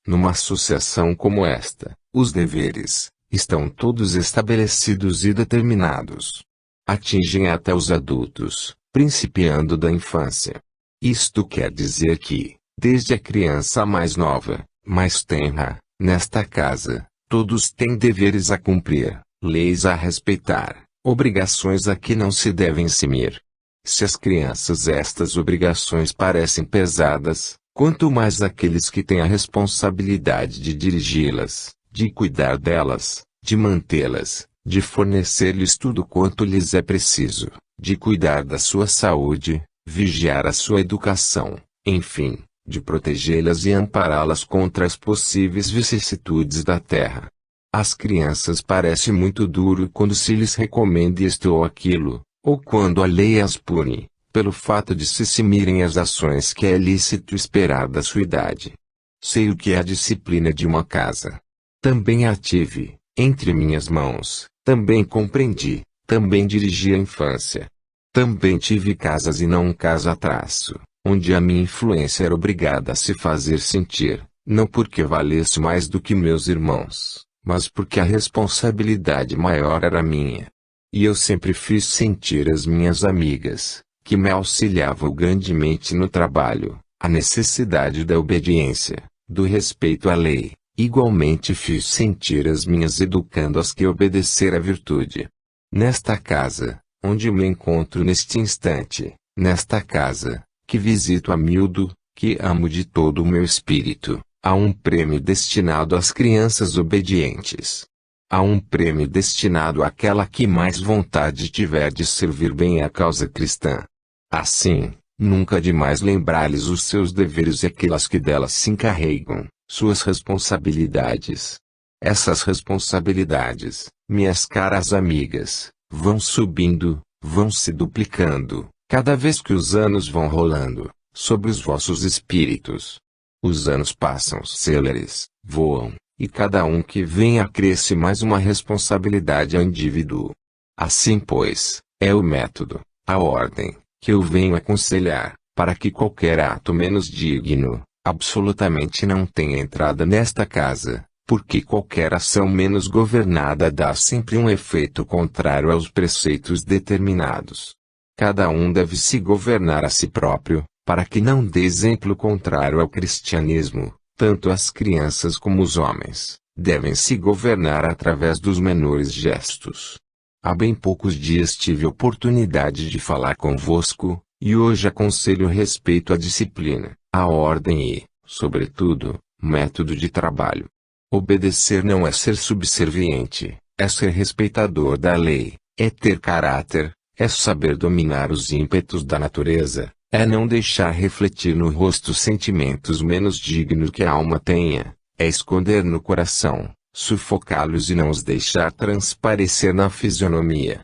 Numa associação como esta, os deveres estão todos estabelecidos e determinados. Atingem até os adultos, principiando da infância. Isto quer dizer que, desde a criança mais nova, mais tenra, nesta casa, todos têm deveres a cumprir, leis a respeitar, obrigações a que não se devem eximir. Se às crianças estas obrigações parecem pesadas, quanto mais aqueles que têm a responsabilidade de dirigi-las, de cuidar delas, de mantê-las, de fornecer-lhes tudo quanto lhes é preciso, de cuidar da sua saúde, vigiar a sua educação, enfim, de protegê-las e ampará-las contra as possíveis vicissitudes da terra. Às crianças parece muito duro quando se lhes recomenda isto ou aquilo, ou quando a lei as pune, pelo fato de se cimirem às ações que é lícito esperar da sua idade. Sei o que é a disciplina de uma casa. Também a tive, entre minhas mãos, também compreendi, também dirigi a infância. Também tive casas e não um casa-traço, onde a minha influência era obrigada a se fazer sentir, não porque valesse mais do que meus irmãos, mas porque a responsabilidade maior era minha. E eu sempre fiz sentir as minhas amigas, que me auxiliavam grandemente no trabalho, a necessidade da obediência, do respeito à lei. Igualmente fiz sentir as minhas educandas que obedecer à virtude. Nesta casa, onde me encontro neste instante, nesta casa, que visito a miúdo, que amo de todo o meu espírito, há um prêmio destinado às crianças obedientes. Há um prêmio destinado àquela que mais vontade tiver de servir bem à causa cristã. Assim, nunca demais lembrar-lhes os seus deveres e aquelas que delas se encarregam, suas responsabilidades. Essas responsabilidades, minhas caras amigas, vão subindo, vão se duplicando, cada vez que os anos vão rolando, sobre os vossos espíritos. Os anos passam céleres, voam, e cada um que vem acresce mais uma responsabilidade ao indivíduo. Assim pois, é o método, a ordem, que eu venho aconselhar, para que qualquer ato menos digno, absolutamente não tenha entrada nesta casa, porque qualquer ação menos governada dá sempre um efeito contrário aos preceitos determinados. Cada um deve se governar a si próprio, para que não dê exemplo contrário ao cristianismo. Tanto as crianças como os homens, devem se governar através dos menores gestos. Há bem poucos dias tive oportunidade de falar convosco, e hoje aconselho respeito à disciplina, à ordem e, sobretudo, método de trabalho. Obedecer não é ser subserviente, é ser respeitador da lei, É ter caráter, é saber dominar os ímpetos da natureza, é não deixar refletir no rosto sentimentos menos dignos que a alma tenha, é esconder no coração, sufocá-los e não os deixar transparecer na fisionomia.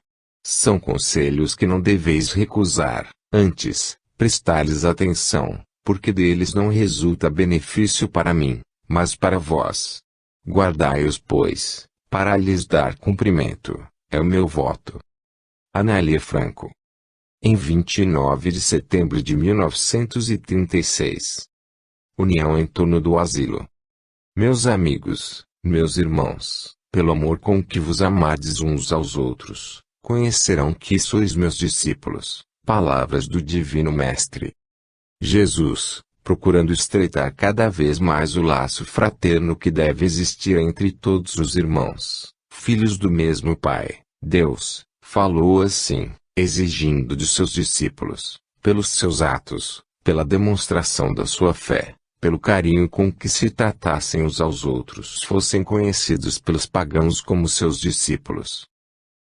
São conselhos que não deveis recusar, antes, prestar-lhes atenção, porque deles não resulta benefício para mim, mas para vós. Guardai-os, pois, para lhes dar cumprimento, é o meu voto. Anália Franco. Em 29 de setembro de 1936. União em torno do asilo. Meus amigos, meus irmãos, pelo amor com que vos amardes uns aos outros, conhecerão que sois meus discípulos. Palavras do Divino Mestre Jesus, procurando estreitar cada vez mais o laço fraterno que deve existir entre todos os irmãos, filhos do mesmo Pai, Deus, falou assim, exigindo de seus discípulos, pelos seus atos, pela demonstração da sua fé, pelo carinho com que se tratassem uns aos outros, fossem conhecidos pelos pagãos como seus discípulos.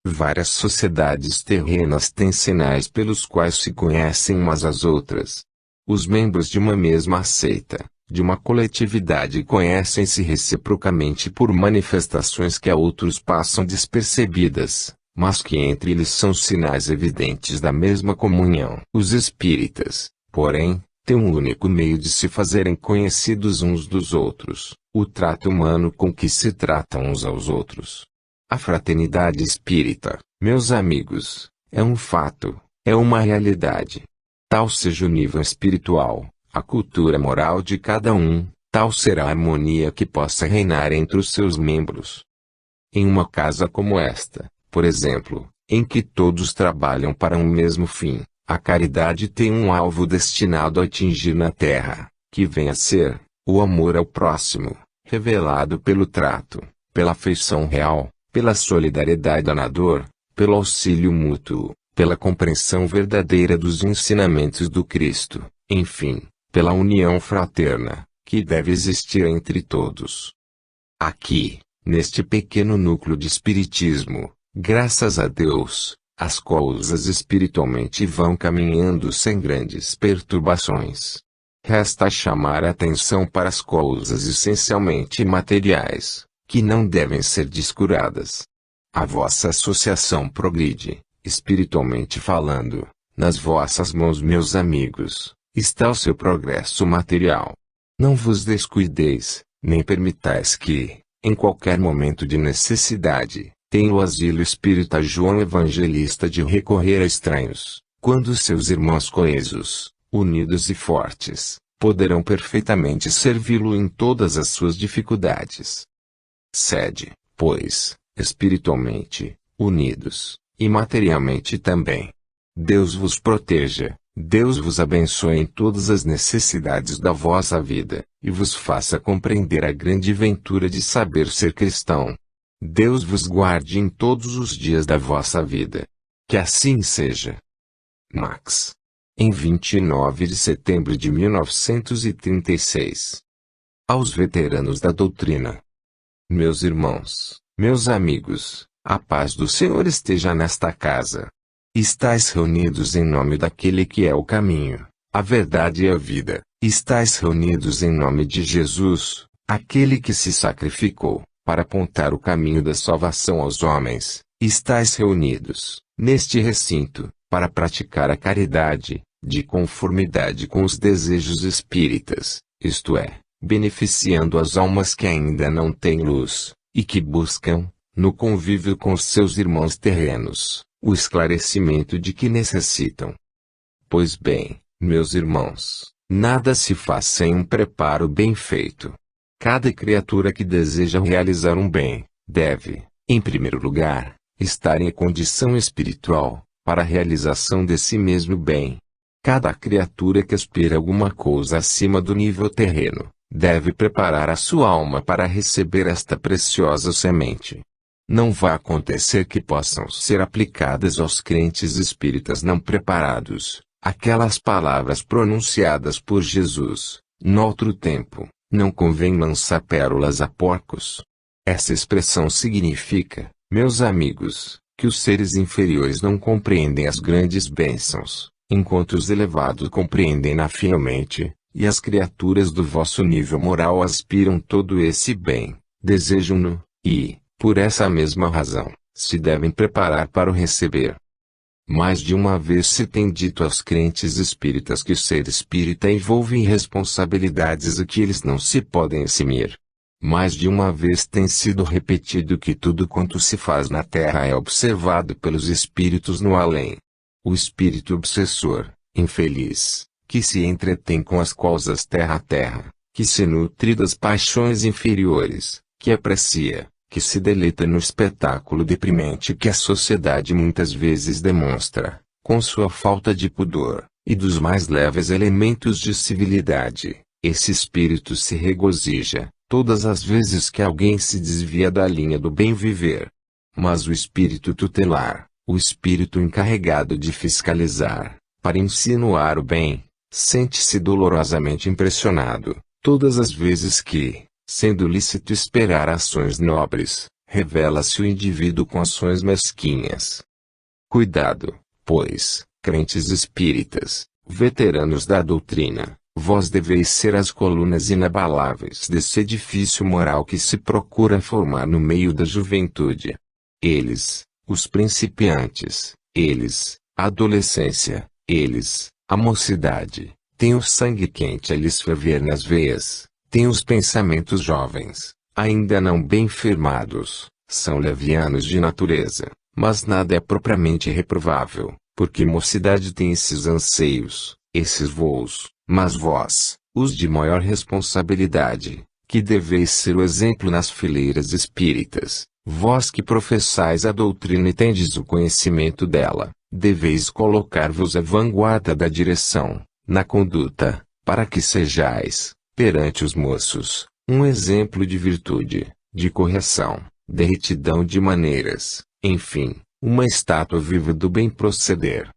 Várias sociedades terrenas têm sinais pelos quais se conhecem umas às outras. Os membros de uma mesma seita, de uma coletividade conhecem-se reciprocamente por manifestações que a outros passam despercebidas, mas que entre eles são sinais evidentes da mesma comunhão. Os espíritas, porém, têm um único meio de se fazerem conhecidos uns dos outros, o trato humano com que se tratam uns aos outros. A fraternidade espírita, meus amigos, é um fato, é uma realidade. Tal seja o nível espiritual, a cultura moral de cada um, tal será a harmonia que possa reinar entre os seus membros. Em uma casa como esta, por exemplo, em que todos trabalham para um mesmo fim, a caridade tem um alvo destinado a atingir na terra, que vem a ser o amor ao próximo, revelado pelo trato, pela afeição real, pela solidariedade à dor, pelo auxílio mútuo, pela compreensão verdadeira dos ensinamentos do Cristo, enfim, pela união fraterna, que deve existir entre todos. Aqui, neste pequeno núcleo de espiritismo, graças a Deus, as coisas espiritualmente vão caminhando sem grandes perturbações. Resta chamar a atenção para as coisas essencialmente materiais, que não devem ser descuradas. A vossa associação progride, espiritualmente falando, nas vossas mãos, meus amigos, está o seu progresso material. Não vos descuideis, nem permitais que, em qualquer momento de necessidade, tenha o asilo espírita João Evangelista de recorrer a estranhos, quando seus irmãos coesos, unidos e fortes, poderão perfeitamente servi-lo em todas as suas dificuldades. Sede, pois, espiritualmente, unidos, e materialmente também. Deus vos proteja, Deus vos abençoe em todas as necessidades da vossa vida, e vos faça compreender a grande ventura de saber ser cristão. Deus vos guarde em todos os dias da vossa vida. Que assim seja. Max. Em 29 de setembro de 1936. Aos veteranos da doutrina. Meus irmãos, meus amigos, a paz do Senhor esteja nesta casa. Estais reunidos em nome daquele que é o caminho, a verdade e a vida. Estais reunidos em nome de Jesus, aquele que se sacrificou, para apontar o caminho da salvação aos homens. Estais reunidos, neste recinto, para praticar a caridade, de conformidade com os desejos espíritas, isto é, beneficiando as almas que ainda não têm luz, e que buscam, no convívio com seus irmãos terrenos, o esclarecimento de que necessitam. Pois bem, meus irmãos, nada se faz sem um preparo bem feito. Cada criatura que deseja realizar um bem, deve, em primeiro lugar, estar em condição espiritual, para a realização desse mesmo bem. Cada criatura que aspira alguma coisa acima do nível terreno, deve preparar a sua alma para receber esta preciosa semente. Não vai acontecer que possam ser aplicadas aos crentes espíritas não preparados, aquelas palavras pronunciadas por Jesus, noutro tempo, não convém lançar pérolas a porcos. Essa expressão significa, meus amigos, que os seres inferiores não compreendem as grandes bênçãos, enquanto os elevados compreendem-na fielmente, e as criaturas do vosso nível moral aspiram todo esse bem, desejam-no, e, por essa mesma razão, se devem preparar para o receber. Mais de uma vez se tem dito aos crentes espíritas que o ser espírita envolve em responsabilidades a que eles não se podem eximir. Mais de uma vez tem sido repetido que tudo quanto se faz na Terra é observado pelos espíritos no além. O espírito obsessor, infeliz, que se entretém com as coisas terra a terra, que se nutre das paixões inferiores, que aprecia, que se deleita no espetáculo deprimente que a sociedade muitas vezes demonstra, com sua falta de pudor, e dos mais leves elementos de civilidade, esse espírito se regozija, todas as vezes que alguém se desvia da linha do bem viver. Mas o espírito tutelar, o espírito encarregado de fiscalizar, para insinuar o bem, sente-se dolorosamente impressionado, todas as vezes que, sendo lícito esperar ações nobres, revela-se o indivíduo com ações mesquinhas. Cuidado, pois, crentes espíritas, veteranos da doutrina, vós deveis ser as colunas inabaláveis desse edifício moral que se procura formar no meio da juventude. Eles, os principiantes, eles, a adolescência, eles, a mocidade, têm o sangue quente a lhes ferver nas veias. Têm os pensamentos jovens, ainda não bem firmados, são levianos de natureza, mas nada é propriamente reprovável, porque mocidade tem esses anseios, esses voos, mas vós, os de maior responsabilidade, que deveis ser o exemplo nas fileiras espíritas, vós que professais a doutrina e tendes o conhecimento dela, deveis colocar-vos à vanguarda da direção, na conduta, para que sejais, perante os moços, um exemplo de virtude, de correção, de retidão de maneiras, enfim, uma estátua viva do bem proceder.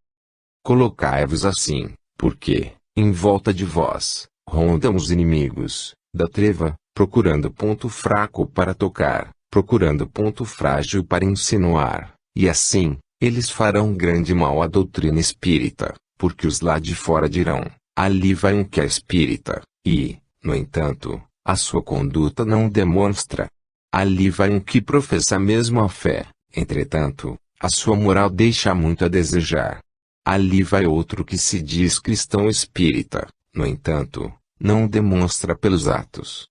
Colocai-vos assim, porque, em volta de vós, rondam os inimigos, da treva, procurando ponto fraco para tocar, procurando ponto frágil para insinuar, e assim, eles farão grande mal à doutrina espírita, porque os lá de fora dirão, ali vai um que é espírita, e, no entanto, a sua conduta não demonstra. Ali vai um que professa mesmo a fé, entretanto, a sua moral deixa muito a desejar. Ali vai outro que se diz cristão espírita, no entanto, não demonstra pelos atos.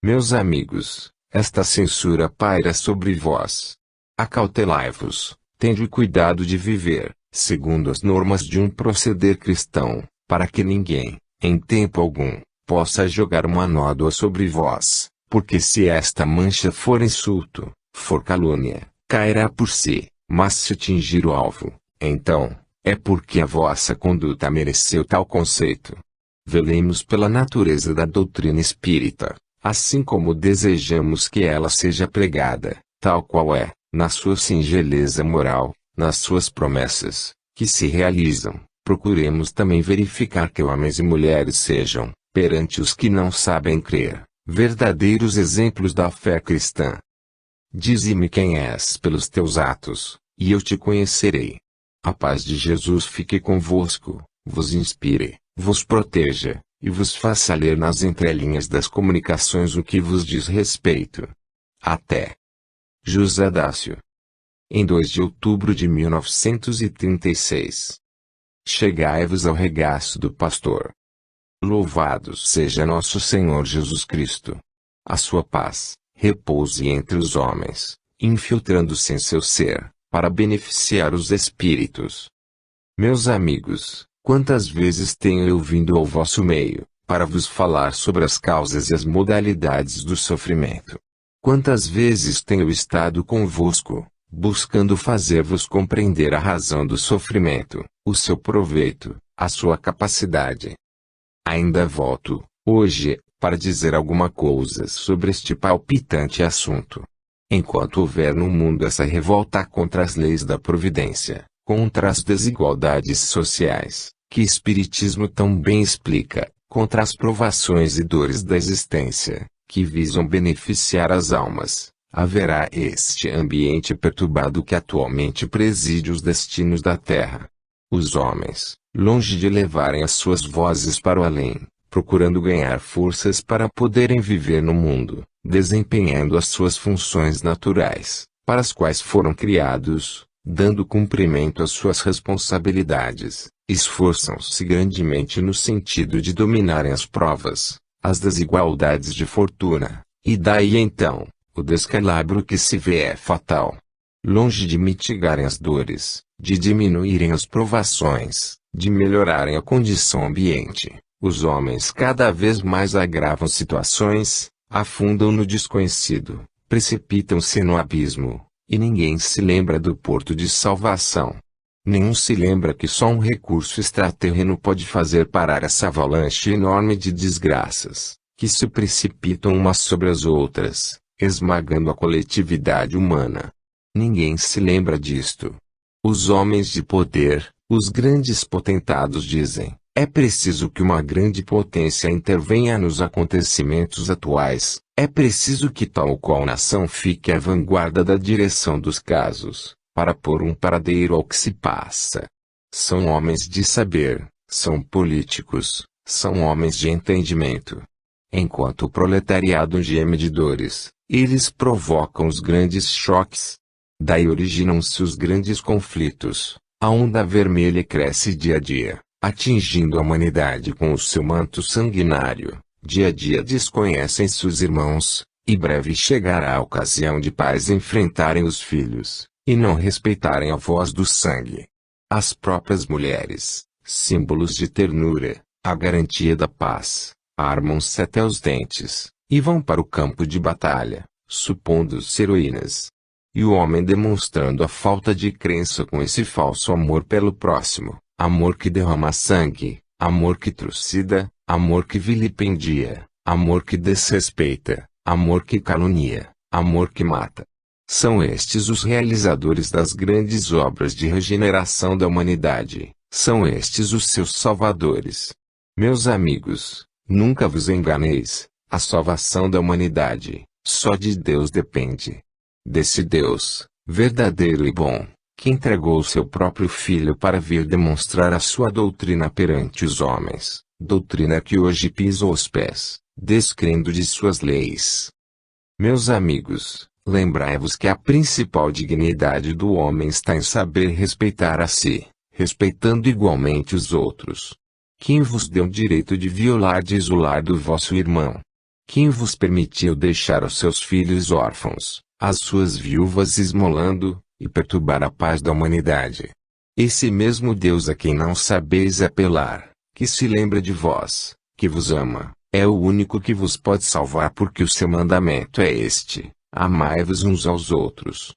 Meus amigos, esta censura paira sobre vós. Acautelai-vos, tende cuidado de viver, segundo as normas de um proceder cristão, para que ninguém, em tempo algum, possa jogar uma nódoa sobre vós, porque se esta mancha for insulto, for calúnia, cairá por si, mas se atingir o alvo, então, é porque a vossa conduta mereceu tal conceito. Velemos pela natureza da doutrina espírita, assim como desejamos que ela seja pregada, tal qual é, na sua singeleza moral, nas suas promessas, que se realizam. Procuremos também verificar que homens e mulheres sejam, perante os que não sabem crer, verdadeiros exemplos da fé cristã. Dize-me quem és pelos teus atos, e eu te conhecerei. A paz de Jesus fique convosco, vos inspire, vos proteja, e vos faça ler nas entrelinhas das comunicações o que vos diz respeito. Até. José Dácio. Em 2 de outubro de 1936. Chegai-vos ao regaço do pastor. Louvado seja nosso Senhor Jesus Cristo. A sua paz, repouse entre os homens, infiltrando-se em seu ser, para beneficiar os espíritos. Meus amigos, quantas vezes tenho eu vindo ao vosso meio, para vos falar sobre as causas e as modalidades do sofrimento. Quantas vezes tenho estado convosco, buscando fazer-vos compreender a razão do sofrimento, o seu proveito, a sua capacidade. Ainda volto, hoje, para dizer alguma coisa sobre este palpitante assunto. Enquanto houver no mundo essa revolta contra as leis da providência, contra as desigualdades sociais, que Espiritismo tão bem explica, contra as provações e dores da existência, que visam beneficiar as almas, haverá este ambiente perturbado que atualmente preside os destinos da Terra. Os homens, longe de levarem as suas vozes para o além, procurando ganhar forças para poderem viver no mundo, desempenhando as suas funções naturais, para as quais foram criados, dando cumprimento às suas responsabilidades, esforçam-se grandemente no sentido de dominarem as provas, as desigualdades de fortuna, e daí então, o descalabro que se vê é fatal. Longe de mitigarem as dores, de diminuírem as provações, de melhorarem a condição ambiente, os homens cada vez mais agravam situações, afundam no desconhecido, precipitam-se no abismo, e ninguém se lembra do porto de salvação. Nenhum se lembra que só um recurso extraterreno pode fazer parar essa avalanche enorme de desgraças, que se precipitam umas sobre as outras, esmagando a coletividade humana. Ninguém se lembra disto. Os homens de poder, os grandes potentados dizem, é preciso que uma grande potência intervenha nos acontecimentos atuais, é preciso que tal ou qual nação fique à vanguarda da direção dos casos, para pôr um paradeiro ao que se passa. São homens de saber, são políticos, são homens de entendimento. Enquanto o proletariado geme de dores, eles provocam os grandes choques. Daí originam-se os grandes conflitos, a onda vermelha cresce dia a dia, atingindo a humanidade com o seu manto sanguinário, dia a dia desconhecem-se os irmãos, e breve chegará a ocasião de pais enfrentarem os filhos, e não respeitarem a voz do sangue. As próprias mulheres, símbolos de ternura, a garantia da paz, armam-se até os dentes, e vão para o campo de batalha, supondo-se heroínas. E o homem demonstrando a falta de crença com esse falso amor pelo próximo, amor que derrama sangue, amor que trucida, amor que vilipendia, amor que desrespeita, amor que calunia, amor que mata. São estes os realizadores das grandes obras de regeneração da humanidade, são estes os seus salvadores. Meus amigos, nunca vos enganeis, a salvação da humanidade, só de Deus depende. Desse Deus, verdadeiro e bom, que entregou o seu próprio Filho para vir demonstrar a sua doutrina perante os homens, doutrina que hoje pisa aos pés, descrendo de suas leis. Meus amigos, lembrai-vos que a principal dignidade do homem está em saber respeitar a si, respeitando igualmente os outros. Quem vos deu o direito de violar e isolar do vosso irmão? Quem vos permitiu deixar os seus filhos órfãos, as suas viúvas esmolando, e perturbar a paz da humanidade? Esse mesmo Deus a quem não sabeis apelar, que se lembra de vós, que vos ama, é o único que vos pode salvar porque o seu mandamento é este: amai-vos uns aos outros.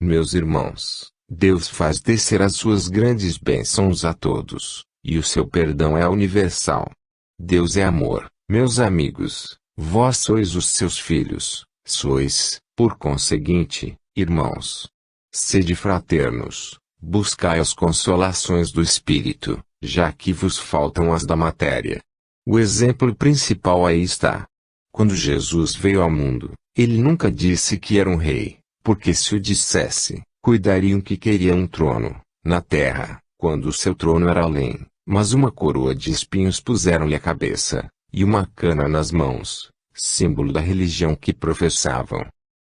Meus irmãos, Deus faz descer as suas grandes bênçãos a todos, e o seu perdão é universal. Deus é amor, meus amigos, vós sois os seus filhos, sois, por conseguinte, irmãos. Sede fraternos, buscai as consolações do Espírito, já que vos faltam as da matéria. O exemplo principal aí está. Quando Jesus veio ao mundo, ele nunca disse que era um rei, porque se o dissesse, cuidariam que queria um trono, na terra, quando o seu trono era além, mas uma coroa de espinhos puseram-lhe a cabeça, e uma cana nas mãos, símbolo da religião que professavam.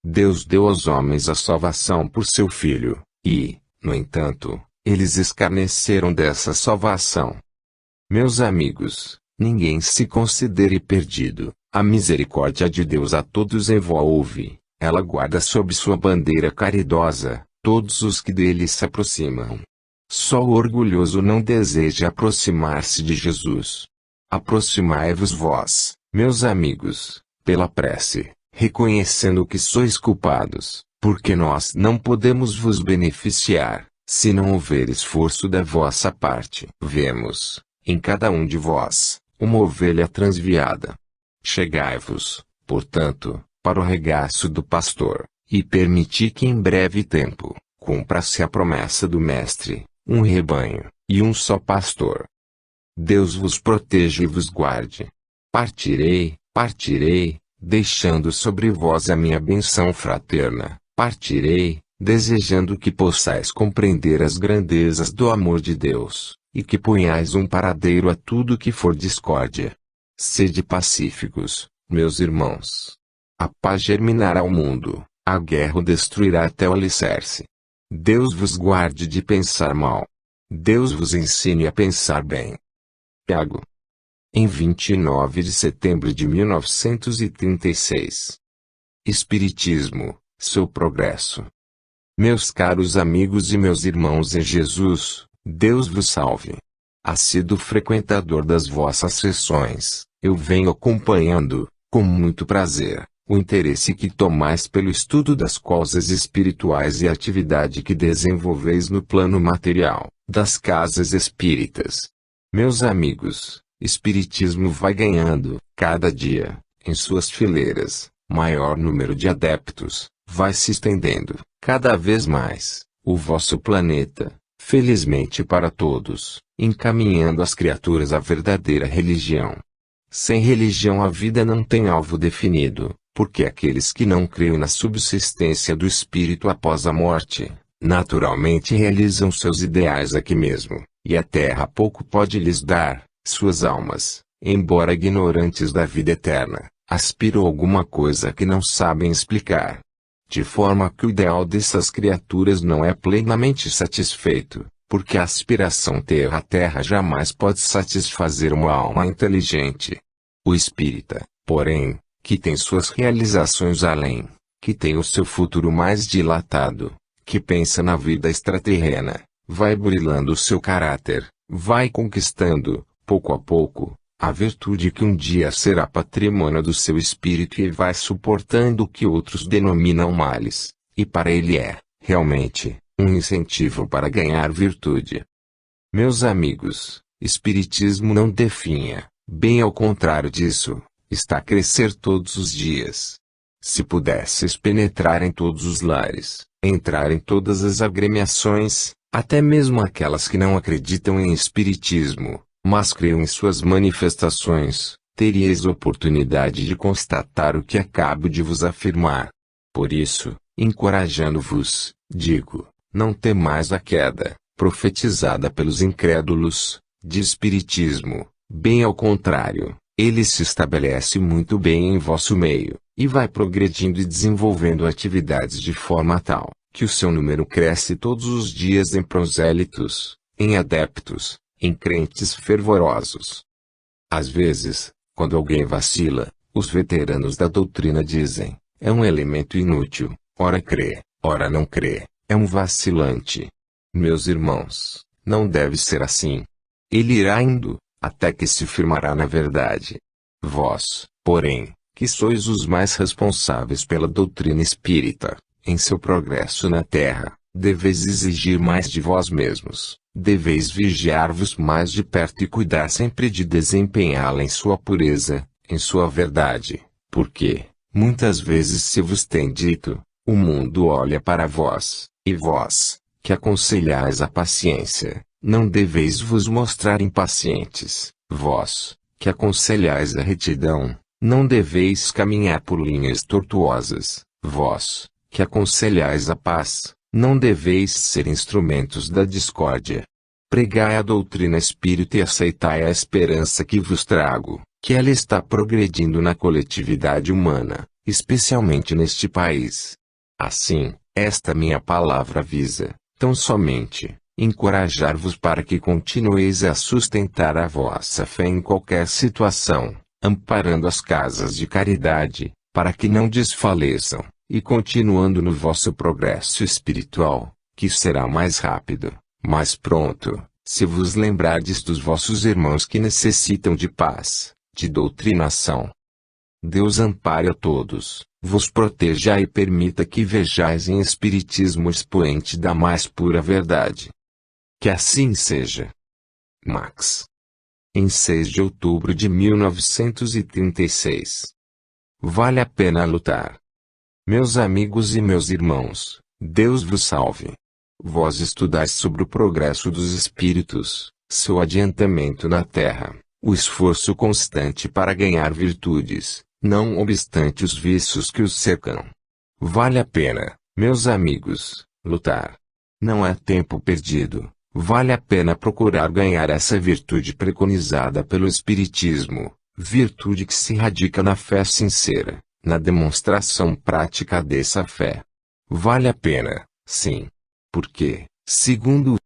Deus deu aos homens a salvação por seu Filho, e, no entanto, eles escarneceram dessa salvação. Meus amigos, ninguém se considere perdido, a misericórdia de Deus a todos envolve, ela guarda sob sua bandeira caridosa, todos os que dele se aproximam. Só o orgulhoso não deseja aproximar-se de Jesus. Aproximai-vos vós, meus amigos, pela prece, reconhecendo que sois culpados, porque nós não podemos vos beneficiar, se não houver esforço da vossa parte. Vemos, em cada um de vós, uma ovelha transviada. Chegai-vos, portanto, para o regaço do pastor, e permiti que em breve tempo, cumpra-se a promessa do Mestre, um rebanho, e um só pastor. Deus vos proteja e vos guarde. Partirei, deixando sobre vós a minha benção fraterna, partirei, desejando que possais compreender as grandezas do amor de Deus, e que ponhais um paradeiro a tudo que for discórdia. Sede pacíficos, meus irmãos. A paz germinará o mundo, a guerra o destruirá até o alicerce. Deus vos guarde de pensar mal. Deus vos ensine a pensar bem. Tiago. Em 29 de setembro de 1936. Espiritismo, seu progresso. Meus caros amigos e meus irmãos em Jesus, Deus vos salve. Assíduo frequentador das vossas sessões, eu venho acompanhando, com muito prazer, o interesse que tomais pelo estudo das causas espirituais e a atividade que desenvolveis no plano material, das casas espíritas. Meus amigos, Espiritismo vai ganhando, cada dia, em suas fileiras, maior número de adeptos, vai se estendendo, cada vez mais, o vosso planeta, felizmente para todos, encaminhando as criaturas à verdadeira religião. Sem religião a vida não tem alvo definido, porque aqueles que não creem na subsistência do espírito após a morte, naturalmente realizam seus ideais aqui mesmo, e a terra pouco pode lhes dar. Suas almas, embora ignorantes da vida eterna, aspiram a alguma coisa que não sabem explicar. De forma que o ideal dessas criaturas não é plenamente satisfeito, porque a aspiração terra-terra jamais pode satisfazer uma alma inteligente. O espírita, porém, que tem suas realizações além, que tem o seu futuro mais dilatado, que pensa na vida extraterrena, vai burilando o seu caráter, vai conquistando, pouco a pouco, a virtude que um dia será patrimônio do seu espírito e vai suportando o que outros denominam males, e para ele é, realmente, um incentivo para ganhar virtude. Meus amigos, Espiritismo não definha, bem ao contrário disso, está a crescer todos os dias. Se pudesses penetrar em todos os lares, entrar em todas as agremiações, até mesmo aquelas que não acreditam em Espiritismo, mas creio em suas manifestações, teríeis oportunidade de constatar o que acabo de vos afirmar. Por isso, encorajando-vos, digo, não temais a queda, profetizada pelos incrédulos, de Espiritismo, bem ao contrário, ele se estabelece muito bem em vosso meio, e vai progredindo e desenvolvendo atividades de forma tal, que o seu número cresce todos os dias em prosélitos, em adeptos, em crentes fervorosos. Às vezes, quando alguém vacila, os veteranos da doutrina dizem, é um elemento inútil, ora crê, ora não crê, é um vacilante. Meus irmãos, não deve ser assim. Ele irá indo, até que se firmará na verdade. Vós, porém, que sois os mais responsáveis pela doutrina espírita, em seu progresso na terra, deveis exigir mais de vós mesmos. Deveis vigiar-vos mais de perto e cuidar sempre de desempenhá-la em sua pureza, em sua verdade, porque, muitas vezes se vos tem dito, o mundo olha para vós, e vós, que aconselhais a paciência, não deveis vos mostrar impacientes, vós, que aconselhais a retidão, não deveis caminhar por linhas tortuosas, vós, que aconselhais a paz, não deveis ser instrumentos da discórdia. Pregai a doutrina espírita e aceitai a esperança que vos trago, que ela está progredindo na coletividade humana, especialmente neste país. Assim, esta minha palavra visa, tão somente, encorajar-vos para que continueis a sustentar a vossa fé em qualquer situação, amparando as casas de caridade, para que não desfaleçam, e continuando no vosso progresso espiritual, que será mais rápido, mais pronto, se vos lembrardes dos vossos irmãos que necessitam de paz, de doutrinação. Deus ampare a todos, vos proteja e permita que vejais em Espiritismo expoente da mais pura verdade. Que assim seja. Max. Em 6 de outubro de 1936. Vale a pena lutar. Meus amigos e meus irmãos, Deus vos salve. Vós estudais sobre o progresso dos espíritos, seu adiantamento na terra, o esforço constante para ganhar virtudes, não obstante os vícios que os cercam. Vale a pena, meus amigos, lutar. Não é tempo perdido. Vale a pena procurar ganhar essa virtude preconizada pelo Espiritismo, virtude que se radica na fé sincera, na demonstração prática dessa fé. Vale a pena, sim. Porque, segundo